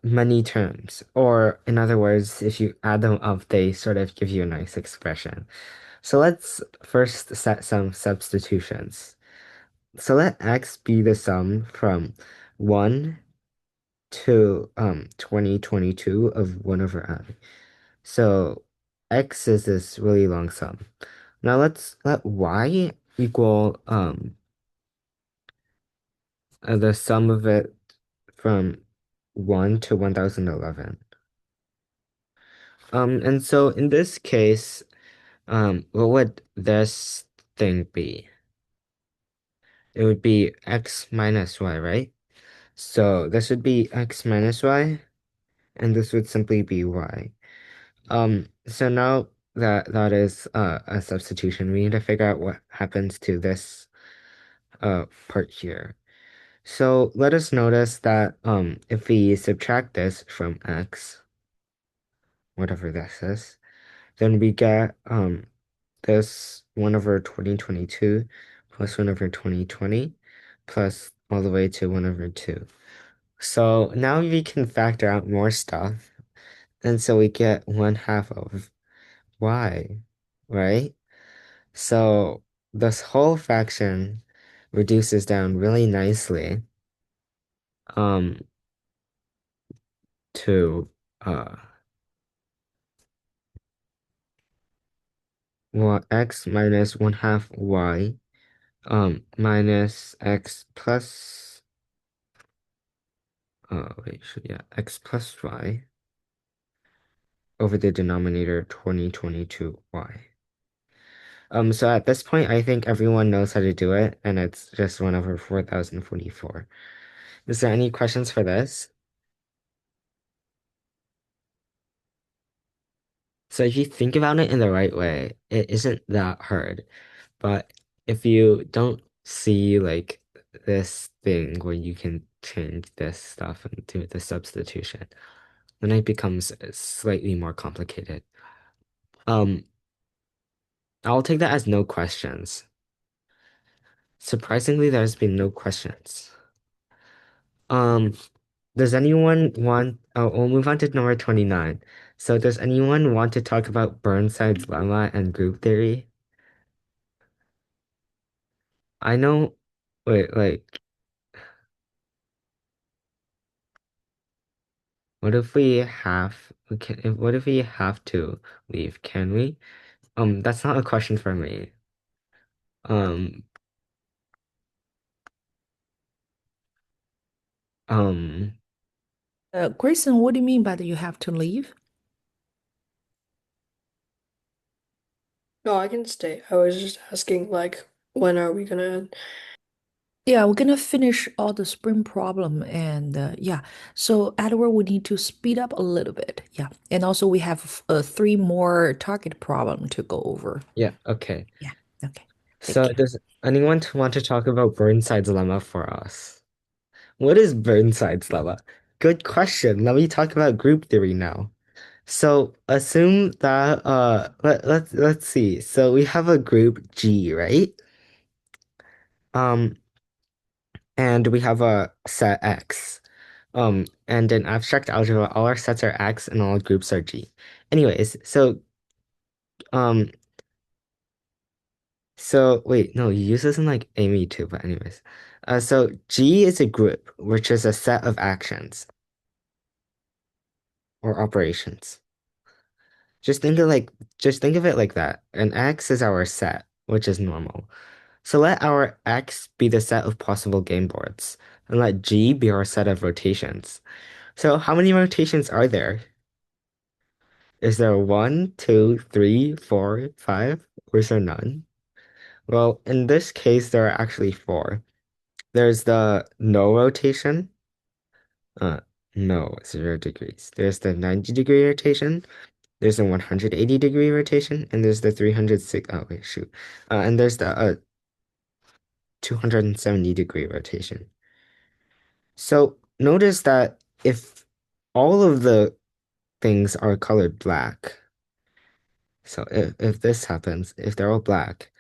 many terms, or in other words, if you add them up, they sort of give you a nice expression. So let's first set some substitutions. So let x be the sum from 1 to 2022 of 1 over I. So x is this really long sum. Now let's let y equal the sum of it from 1 to 1011. And so in this case, what would this thing be? It would be x minus y, right? So this would be x minus y, and this would simply be y. So now that that is a substitution, we need to figure out what happens to this part here. So let us notice that if we subtract this from x, whatever this is, then we get this 1 over 2022 plus 1 over 2020 plus all the way to 1 over 2. So now we can factor out more stuff. And so we get 1/2 of y, right? So this whole fraction reduces down really nicely um to uh well, x minus 1/2 y minus x plus x plus y over the denominator 2022y. So at this point, I think everyone knows how to do it, and it's just 1 over 4044. Is there any questions for this? So if you think about it in the right way, it isn't that hard. But if you don't see like this thing where you can change this stuff and do the substitution, then it becomes slightly more complicated. Um, I'll take that as no questions. Surprisingly, there's been no questions. Um, does anyone want, oh, we'll move on to number 29. So does anyone want to talk about Burnside's lemma and group theory? I know, wait, like, what if we have, what if we have to leave? Can we? That's not a question for me. Um, um, Grayson, what do you mean by that you have to leave? No, I can stay. I was just asking, like, when are we gonna? Yeah, we're gonna finish all the spring problem and yeah. So Edward, we need to speed up a little bit. Yeah. And also we have three more target problem to go over. yeah, okay. Yeah. Okay. So Thank you. does anyone want to talk about Burnside's lemma for us? What is Burnside's lemma? Good question. Let me talk about group theory now. So assume that let's see. So we have a group G, right? Um, and we have a set X. And in abstract algebra, all our sets are X and all groups are G. Anyways, um, so wait, no, you use this in like Amy too, but anyways. So G is a group, which is a set of actions or operations. Just think of it like that. And X is our set, which is normal. So let our X be the set of possible game boards, and let G be our set of rotations. So how many rotations are there? Is there one, two, three, four, five, or is there none? Well, in this case, there are actually four. There's the no rotation. Uh, no, 0 degrees. There's the 90-degree rotation. There's the 180-degree rotation, and there's the 306. Oh wait, shoot. And there's the 270-degree rotation. So notice that if all of the things are colored black, so if this happens, if they're all black,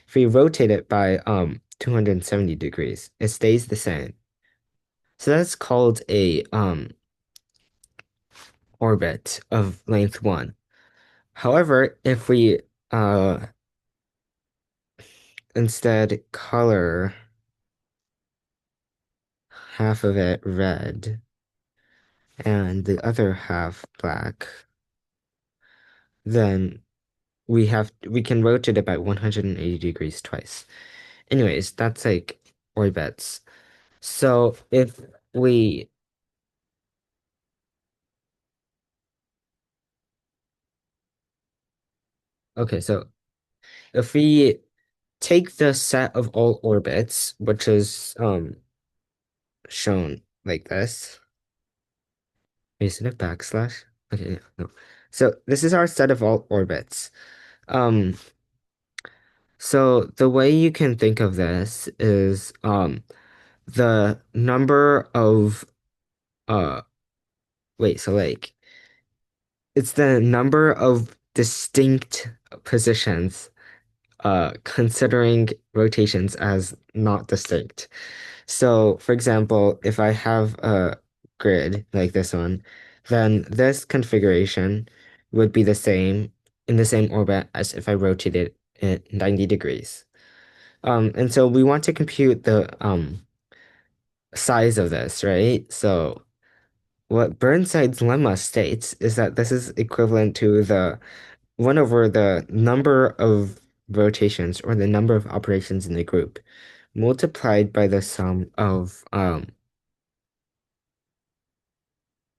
if we rotate it by 270 degrees, it stays the same. So that's called a orbit of length 1. However, if we instead color half of it red and the other half black, then we can rotate it by 180 degrees twice. Anyways, that's like orbits. So if we okay, so if we take the set of all orbits, which is shown like this. Is it a backslash? Okay, yeah, no. So this is our set of all orbits. Um, so the way you can think of this is the number of wait, so like it's the number of distinct positions considering rotations as not distinct. So, for example, if I have a grid like this one, then this configuration would be the same in the same orbit as if I rotated it 90 degrees. And so we want to compute the size of this, right? So what Burnside's lemma states is that this is equivalent to the 1 over the number of rotations or the number of operations in the group multiplied by the sum of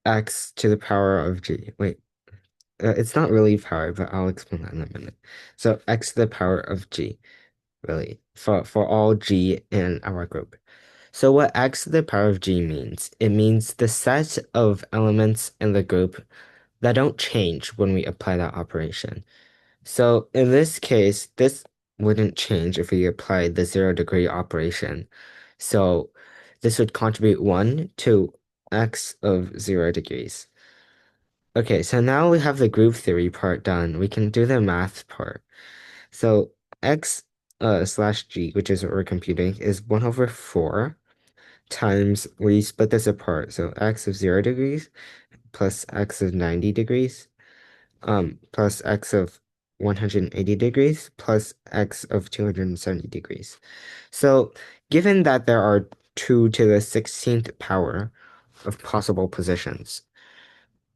x to the power of g. Wait, it's not really power, but I'll explain that in a minute. So x to the power of g, really, for all g in our group. So what x to the power of g means, it means the set of elements in the group that don't change when we apply that operation. So in this case, this wouldn't change if we applied the 0-degree operation. So this would contribute 1 to x of 0 degrees. Okay, so now we have the group theory part done. We can do the math part. So x slash g, which is what we're computing, is 1 over 4 times, we split this apart. So x of 0 degrees plus x of 90 degrees plus x of 180 degrees plus x of 270 degrees. So given that there are 2 to the 16th power of possible positions,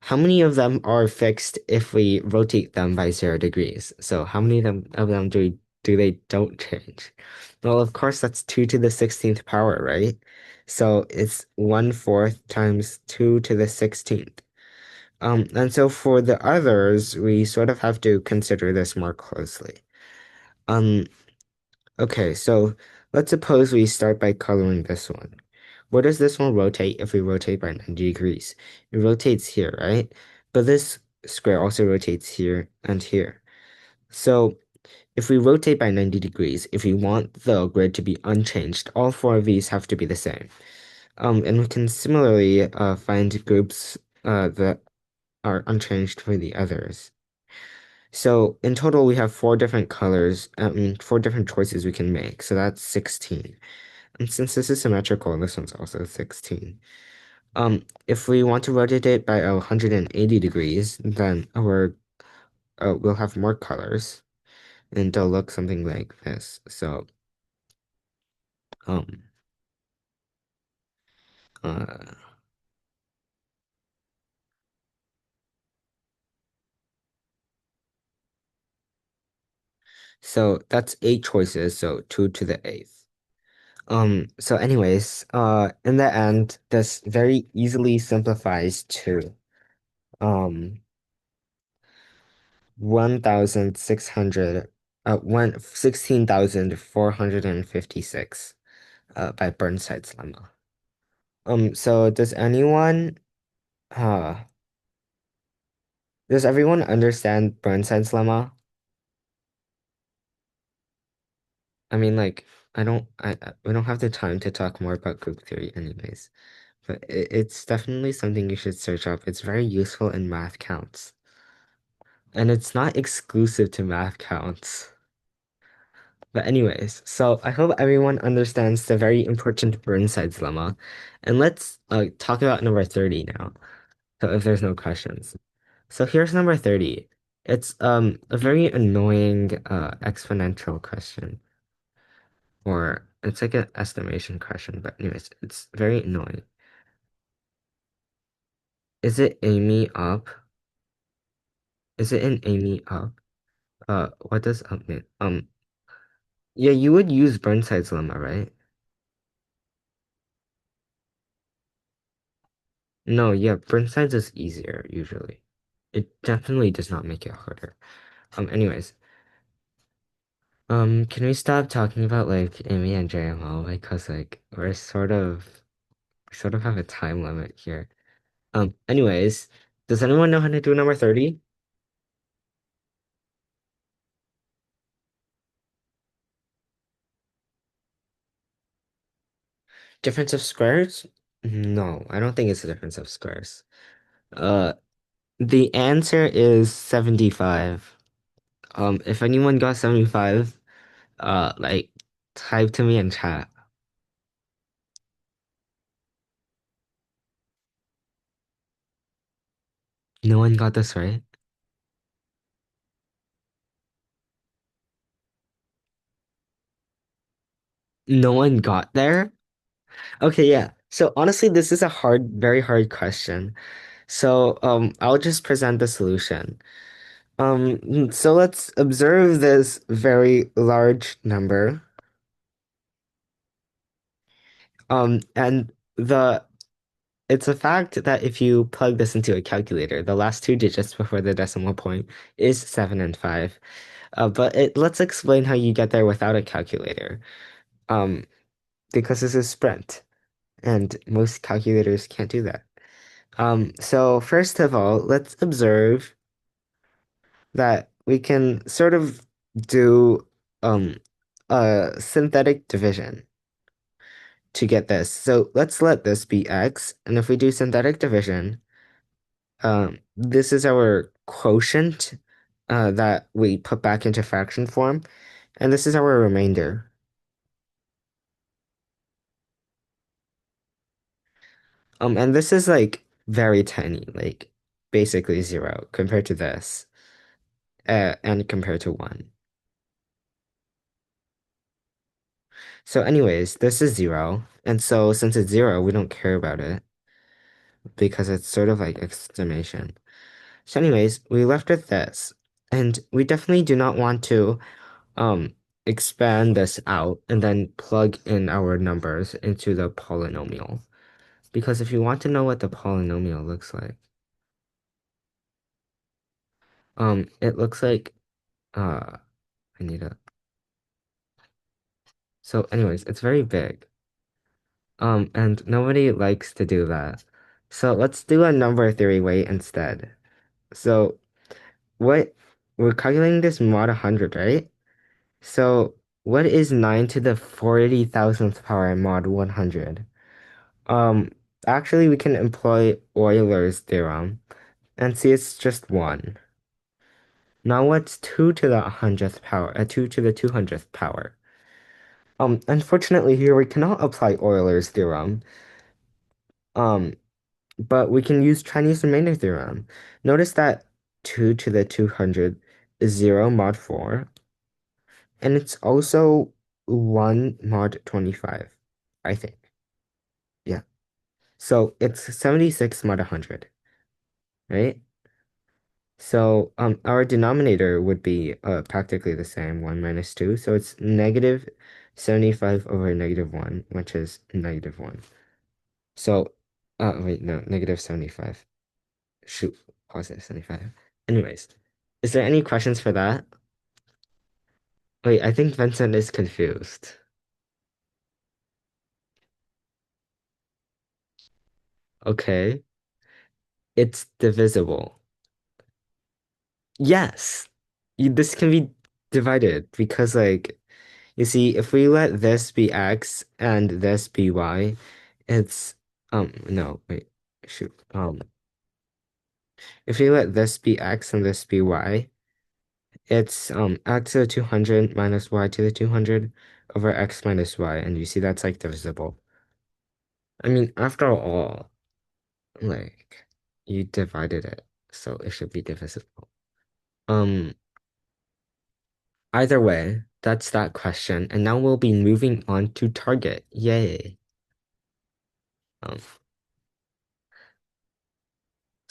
how many of them are fixed if we rotate them by 0 degrees? So how many of them do they don't change? Well, of course, that's 2 to the 16th power, right? So it's 1/4 times 2 to the 16th. And so for the others, we sort of have to consider this more closely. Okay, so let's suppose we start by coloring this one. Where does this one rotate if we rotate by 90 degrees? It rotates here, right? But this square also rotates here and here. So if we rotate by 90 degrees, if we want the grid to be unchanged, all four of these have to be the same. And we can similarly find groups that are unchanged for the others. So in total, we have four different colors, four different choices we can make. So that's 16. And since this is symmetrical, this one's also 16. If we want to rotate it by 180 degrees, then we'll have more colors, and they'll look something like this. Um, uh, so that's eight choices, so 2 to the eighth. So anyways, in the end, this very easily simplifies to um 1,600 16,456 by Burnside's lemma. So uh does everyone understand Burnside's lemma? I mean, like, we don't have the time to talk more about group theory anyways, but it's definitely something you should search up. It's very useful in math counts. And it's not exclusive to math counts. But anyways, so I hope everyone understands the very important Burnside's lemma. And let's talk about number 30 now. So if there's no questions. So here's number 30. It's a very annoying exponential question. Or it's like an estimation question, but anyways, it's very annoying. Is it Amy up? Is it an Amy up? What does up mean? Yeah, you would use Burnside's lemma, right? No, yeah, Burnside's is easier usually. It definitely does not make it harder. Anyways, can we stop talking about like Amy and JML because like we're sort of have a time limit here. Anyways, does anyone know how to do number 30? Difference of squares? No, I don't think it's a difference of squares. Uh, the answer is 75. If anyone got 75, like type to me in chat. No one got this right? No one got there? Okay, yeah. So honestly, this is a very hard question. So I'll just present the solution. So let's observe this very large number. And it's a fact that if you plug this into a calculator, the last two digits before the decimal point is 7 and 5. Let's explain how you get there without a calculator. Um, because this is Sprint, and most calculators can't do that. So first of all, let's observe that we can sort of do a synthetic division to get this. So let's let this be x, and if we do synthetic division, this is our quotient that we put back into fraction form, and this is our remainder. And this is like very tiny, like basically zero compared to this, and compared to one. So anyways, this is zero, and so since it's zero, we don't care about it because it's sort of like estimation. So anyways, we left with this, and we definitely do not want to expand this out and then plug in our numbers into the polynomial. Because if you want to know what the polynomial looks like, it looks like I need a so anyways, it's very big. And nobody likes to do that. So let's do a number theory way instead. So what we're calculating this mod 100, right? So what is 9 to the 40,000th power mod 100? Um, Actually we can employ Euler's theorem And see, it's just 1. Now what's 2 to the 100th power? 2 to the 200th power. Unfortunately here we cannot apply Euler's theorem. But we can use Chinese remainder theorem. Notice that 2 to the 200 is 0 mod 4. And it's also 1 mod 25, I think. Yeah. So it's 76 mod 100, right? So our denominator would be practically the same, 1 minus 2. So it's negative 75 over negative 1, which is negative 1. So, wait, no, negative 75. Shoot, positive 75. Anyways, is there any questions for that? Wait, I think Vincent is confused. Okay, it's divisible. Yes, this can be divided because, like, you see, if we let this be x and this be y, it's, no, wait, shoot, if we let this be x and this be y, it's, x to the 200 minus y to the 200 over x minus y, and you see that's, like, divisible. I mean, after all, like, you divided it, so it should be divisible. Um, Either way, that's that question, and now we'll be moving on to target. Yay. Um,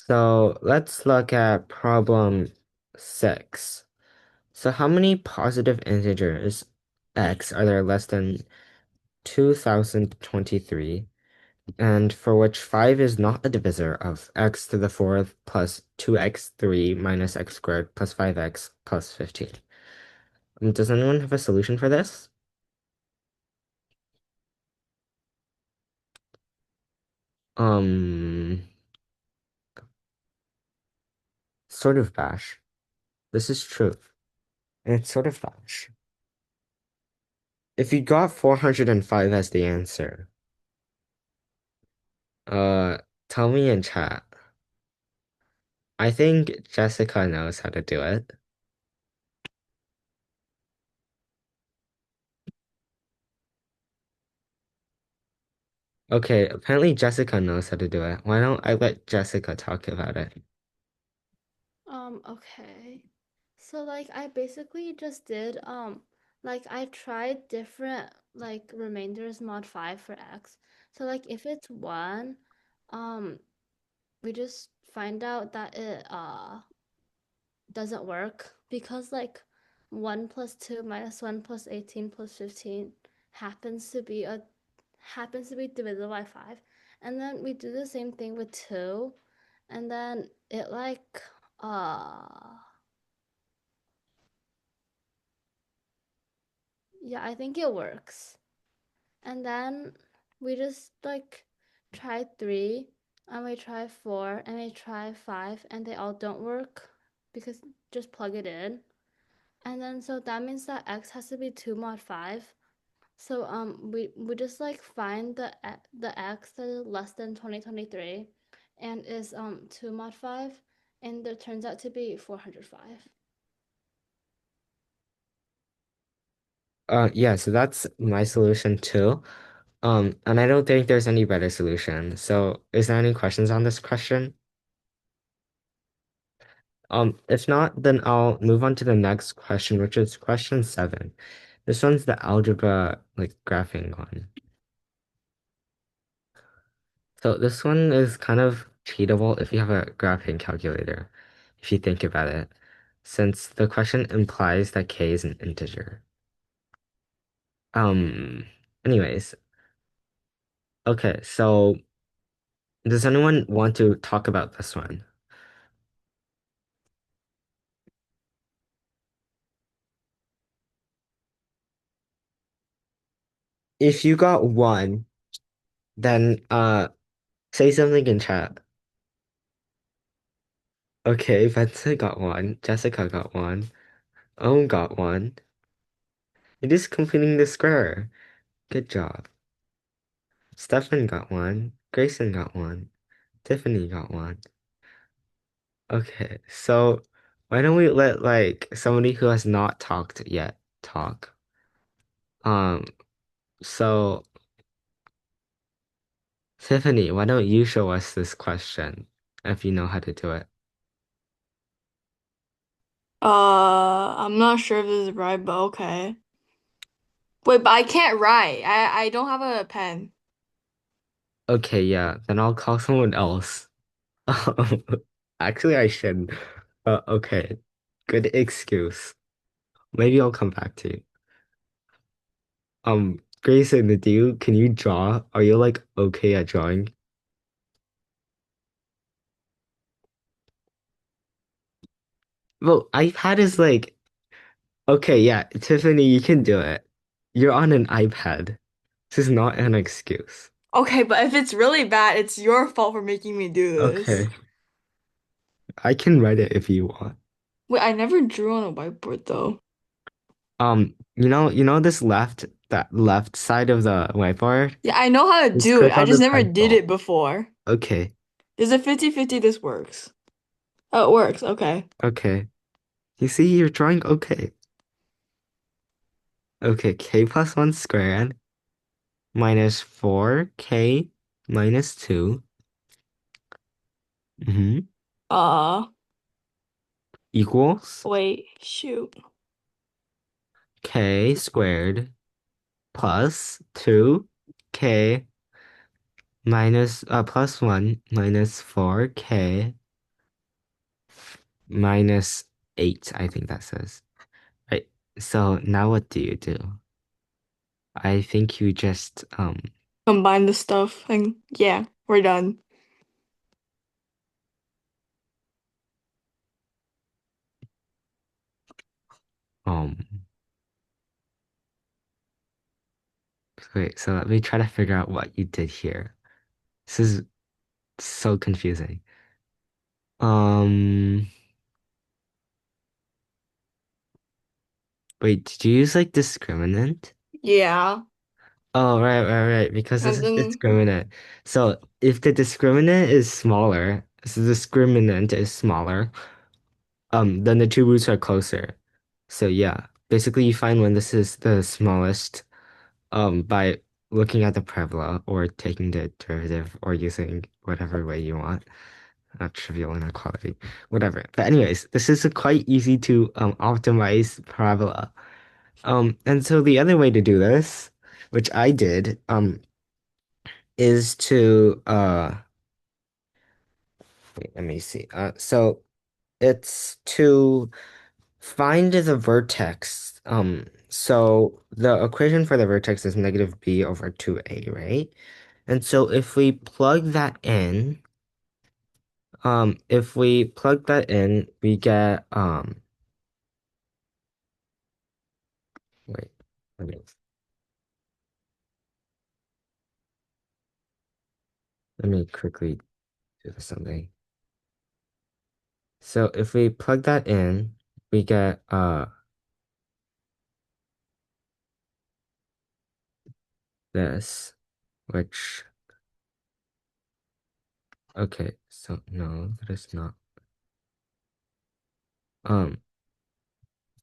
so let's look at problem 6. So how many positive integers x are there less than 2023, and for which 5 is not a divisor of x to the 4th plus 2x3 minus x squared plus 5x plus 15? Does anyone have a solution for this? Um, sort of bash. This is true. And it's sort of bash. If you got 405 as the answer, uh, tell me in chat. I think Jessica knows how to do it. Okay, apparently Jessica knows how to do it. Why don't I let Jessica talk about it? Okay. So like I basically just did like I tried different like remainders mod 5 for x. So like if it's 1, um we just find out that it doesn't work because like 1 plus 2 minus 1 plus 18 plus 15 happens to be divisible by 5. And then we do the same thing with 2, and then it like yeah, I think it works. And then we just like try 3, and we try 4, and we try 5, and they all don't work because just plug it in. And then so that means that x has to be 2 mod 5. So we just like find the x that is less than 2023 and is 2 mod 5, and it turns out to be 405. Yeah, so that's my solution too. And I don't think there's any better solution. So is there any questions on this question? If not, then I'll move on to the next question, which is question 7. This one's the algebra, like, graphing one. So this one is kind of cheatable if you have a graphing calculator, if you think about it, since the question implies that k is an integer. Um, Anyways, okay, so does anyone want to talk about this one? If you got 1, then say something in chat. Okay, Vincent got 1, Jessica got 1, Owen got 1. It is completing the square. Good job. Stefan got 1, Grayson got 1, Tiffany got 1. Okay, so why don't we let like somebody who has not talked yet talk? Um, so Tiffany, why don't you show us this question if you know how to do it? I'm not sure if this is right, but okay. Wait, but I can't write. I don't have a pen. Okay, yeah, then I'll call someone else. Actually, I shouldn't. Okay, good excuse. Maybe I'll come back to you. Grayson, can you draw? Are you like okay at drawing? Well, iPad is like, okay, yeah, Tiffany, you can do it. You're on an iPad. This is not an excuse. Okay, but if it's really bad, it's your fault for making me do this. Okay, I can write it if you want. Wait, I never drew on a whiteboard though. That left side of the whiteboard? Yeah, I know how to Just do it. click I on the just never did pencil. it before. Okay, There's a 50-50 this works. Oh, it works. Okay. okay. You see, you're drawing okay. Okay, k plus 1 squared minus 4k minus 2 mhm, Uh, equals wait, shoot. k squared plus 2k plus 1 minus 4k minus 8, I think that says. Right. So now what do you do? I think you just Combine the stuff and yeah, we're done. um wait, so let me try to figure out what you did here. This is so confusing. Um Wait, did you use like discriminant? Yeah. Oh, right, because this And is then discriminant. So if the discriminant is smaller, so the discriminant is smaller, then the two roots are closer. So yeah, basically you find when this is the smallest, by looking at the parabola or taking the derivative or using whatever way you want. Trivial inequality, whatever. But anyways, this is a quite easy to optimize parabola. And so the other way to do this, which I did, is to wait, let me see. So it's to find the vertex. So the equation for the vertex is negative b over 2a, right? And so if we plug that in, we get wait, let me let me quickly do something. So if we plug that in, we get this, which okay, so no, that is not. Um,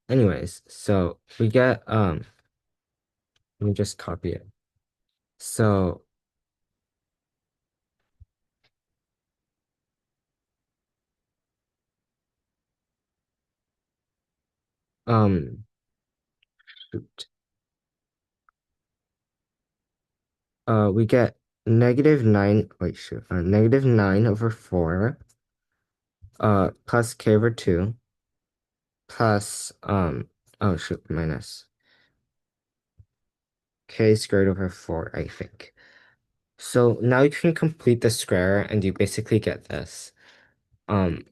anyways, so we get let me just copy it. So um shoot. We get negative 9, wait, shoot, negative 9 over 4 plus k over 2 plus oh shoot, minus k squared over 4, I think. So now you can complete the square and you basically get this. Um,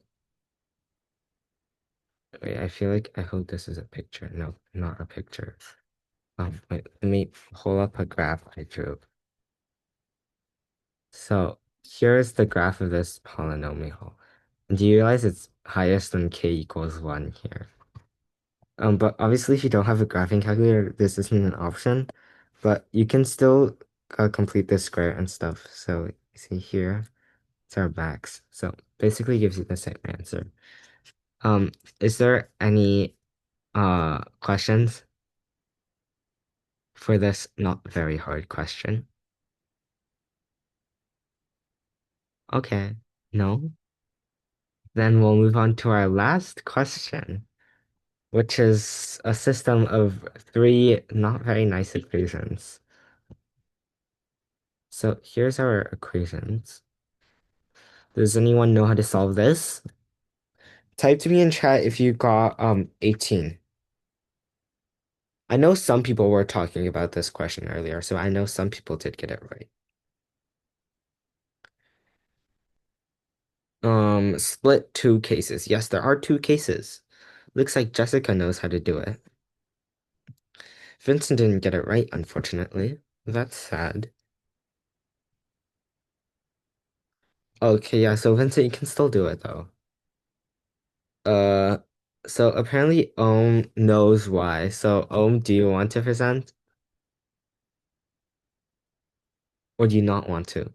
Wait, I feel like I hope this is a picture. No, not a picture. Wait, let me pull up a graph I drew. So here's the graph of this polynomial. Do you realize it's highest when k equals 1 here? But obviously if you don't have a graphing calculator, this isn't an option, but you can still complete this square and stuff. So you see here, It's our max. So basically gives you the same answer. Is there any questions for this not very hard question? Okay, no? Then we'll move on to our last question, which is a system of three not very nice equations. So here's our equations. Does anyone know how to solve this? Type to me in chat if you got 18. I know some people were talking about this question earlier, so I know some people did get it right. Split two cases. Yes, there are two cases. Looks like Jessica knows how to do it. Vincent didn't get it right, unfortunately. That's sad. Okay, yeah, so Vincent, you can still do it though. Uh, so apparently Ohm knows why. So Ohm, do you want to present? Or do you not want to?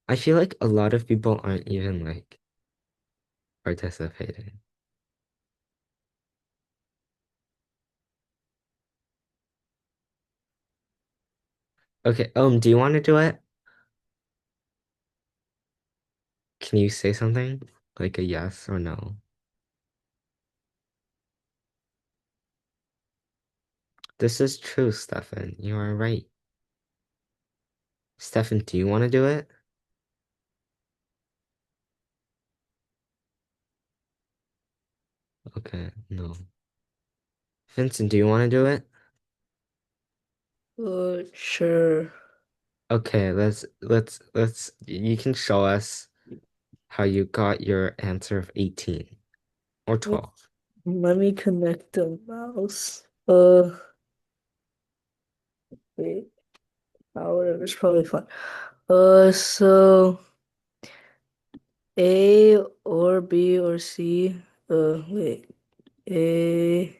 I feel like a lot of people aren't even like participating. Okay, do you want to do it? Can you say something? Like a yes or no? This is true, Stefan. You are right. Stefan, do you want to do it? Okay, no. Vincent, do you want to do it? Sure. Okay, let's you can show us how you got your answer of 18 or 12. Let me connect the mouse. Wait. Whatever's probably fine. So A or B or C. Wait. A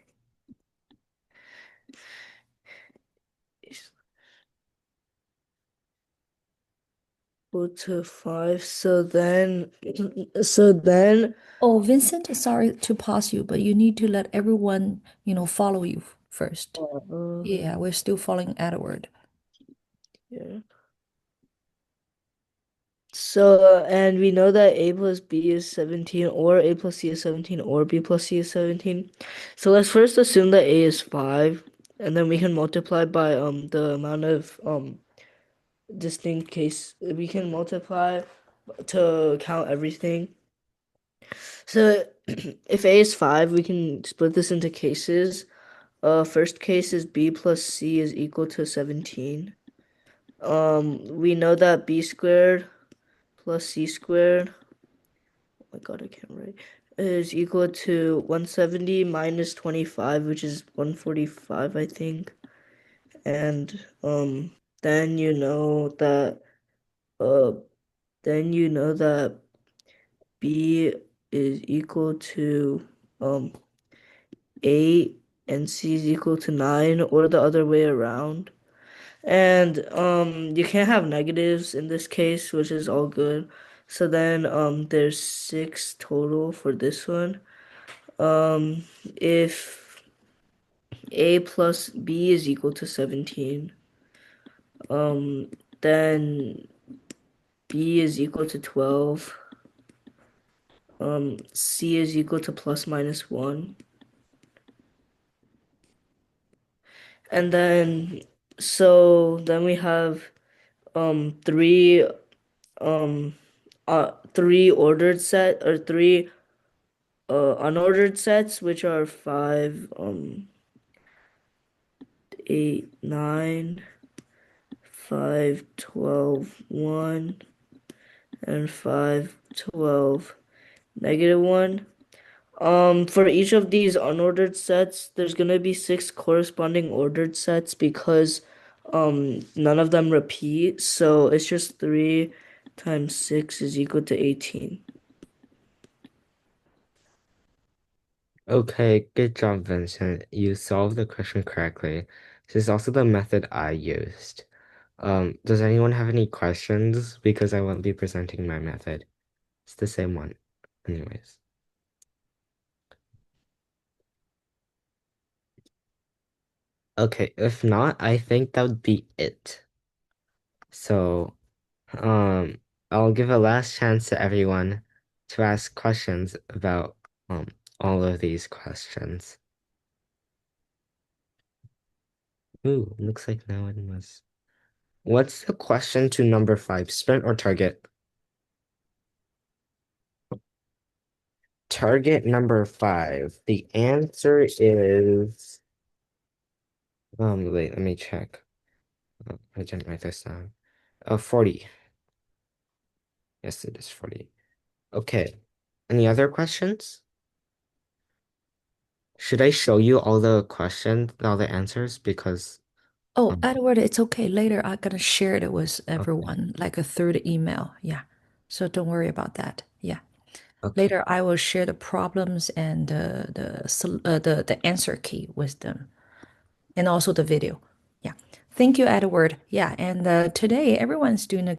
is equal to 5. So then. Oh, Vincent, sorry to pause you, but you need to let everyone, follow you first. Yeah, we're still following Edward. Yeah. So, and we know that A plus B is 17, or A plus C is 17, or B plus C is 17. So let's first assume that A is 5, and then we can multiply by the amount of distinct case. We can multiply to count everything. So if A is 5, we can split this into cases. First case is B plus C is equal to 17. We know that B squared plus C squared, oh my God, I can't write, is equal to 170 minus 25, which is 145, I think. And then you know that uh B is equal to 8 and C is equal to 9, or the other way around. And you can't have negatives in this case, which is all good. So then there's 6 total for this one. If A plus B is equal to 17, then B is equal to 12. C is equal to plus minus 1. And then then we have three three ordered set, or three unordered sets, which are 5, 8, 9, 5, 12, 1, and 5, 12, -1. For each of these unordered sets, there's gonna be 6 corresponding ordered sets, because none of them repeat. So it's just 3 times 6 is equal to 18. Okay, good job, Vincent. You solved the question correctly. This is also the method I used. Does anyone have any questions? Because I won't be presenting my method. It's the same one. Anyways. Okay, if not, I think that would be it. So, I'll give a last chance to everyone to ask questions about all of these questions. Ooh, looks like no one was. What's the question to number 5? Sprint or target? Target number 5. The answer is wait, let me check. Oh, I didn't write this down. 40. Yes, it is 40. Okay. Any other questions? Should I show you all the questions, all the answers? Because Oh, Edward, it's okay. Later, I'm gonna share it with okay, everyone, like a third email. Yeah. So don't worry about that. Yeah. okay. Later, I will share the problems and the answer key with them, and also the video. Yeah. Thank you, Edward. Yeah. And today, everyone's doing a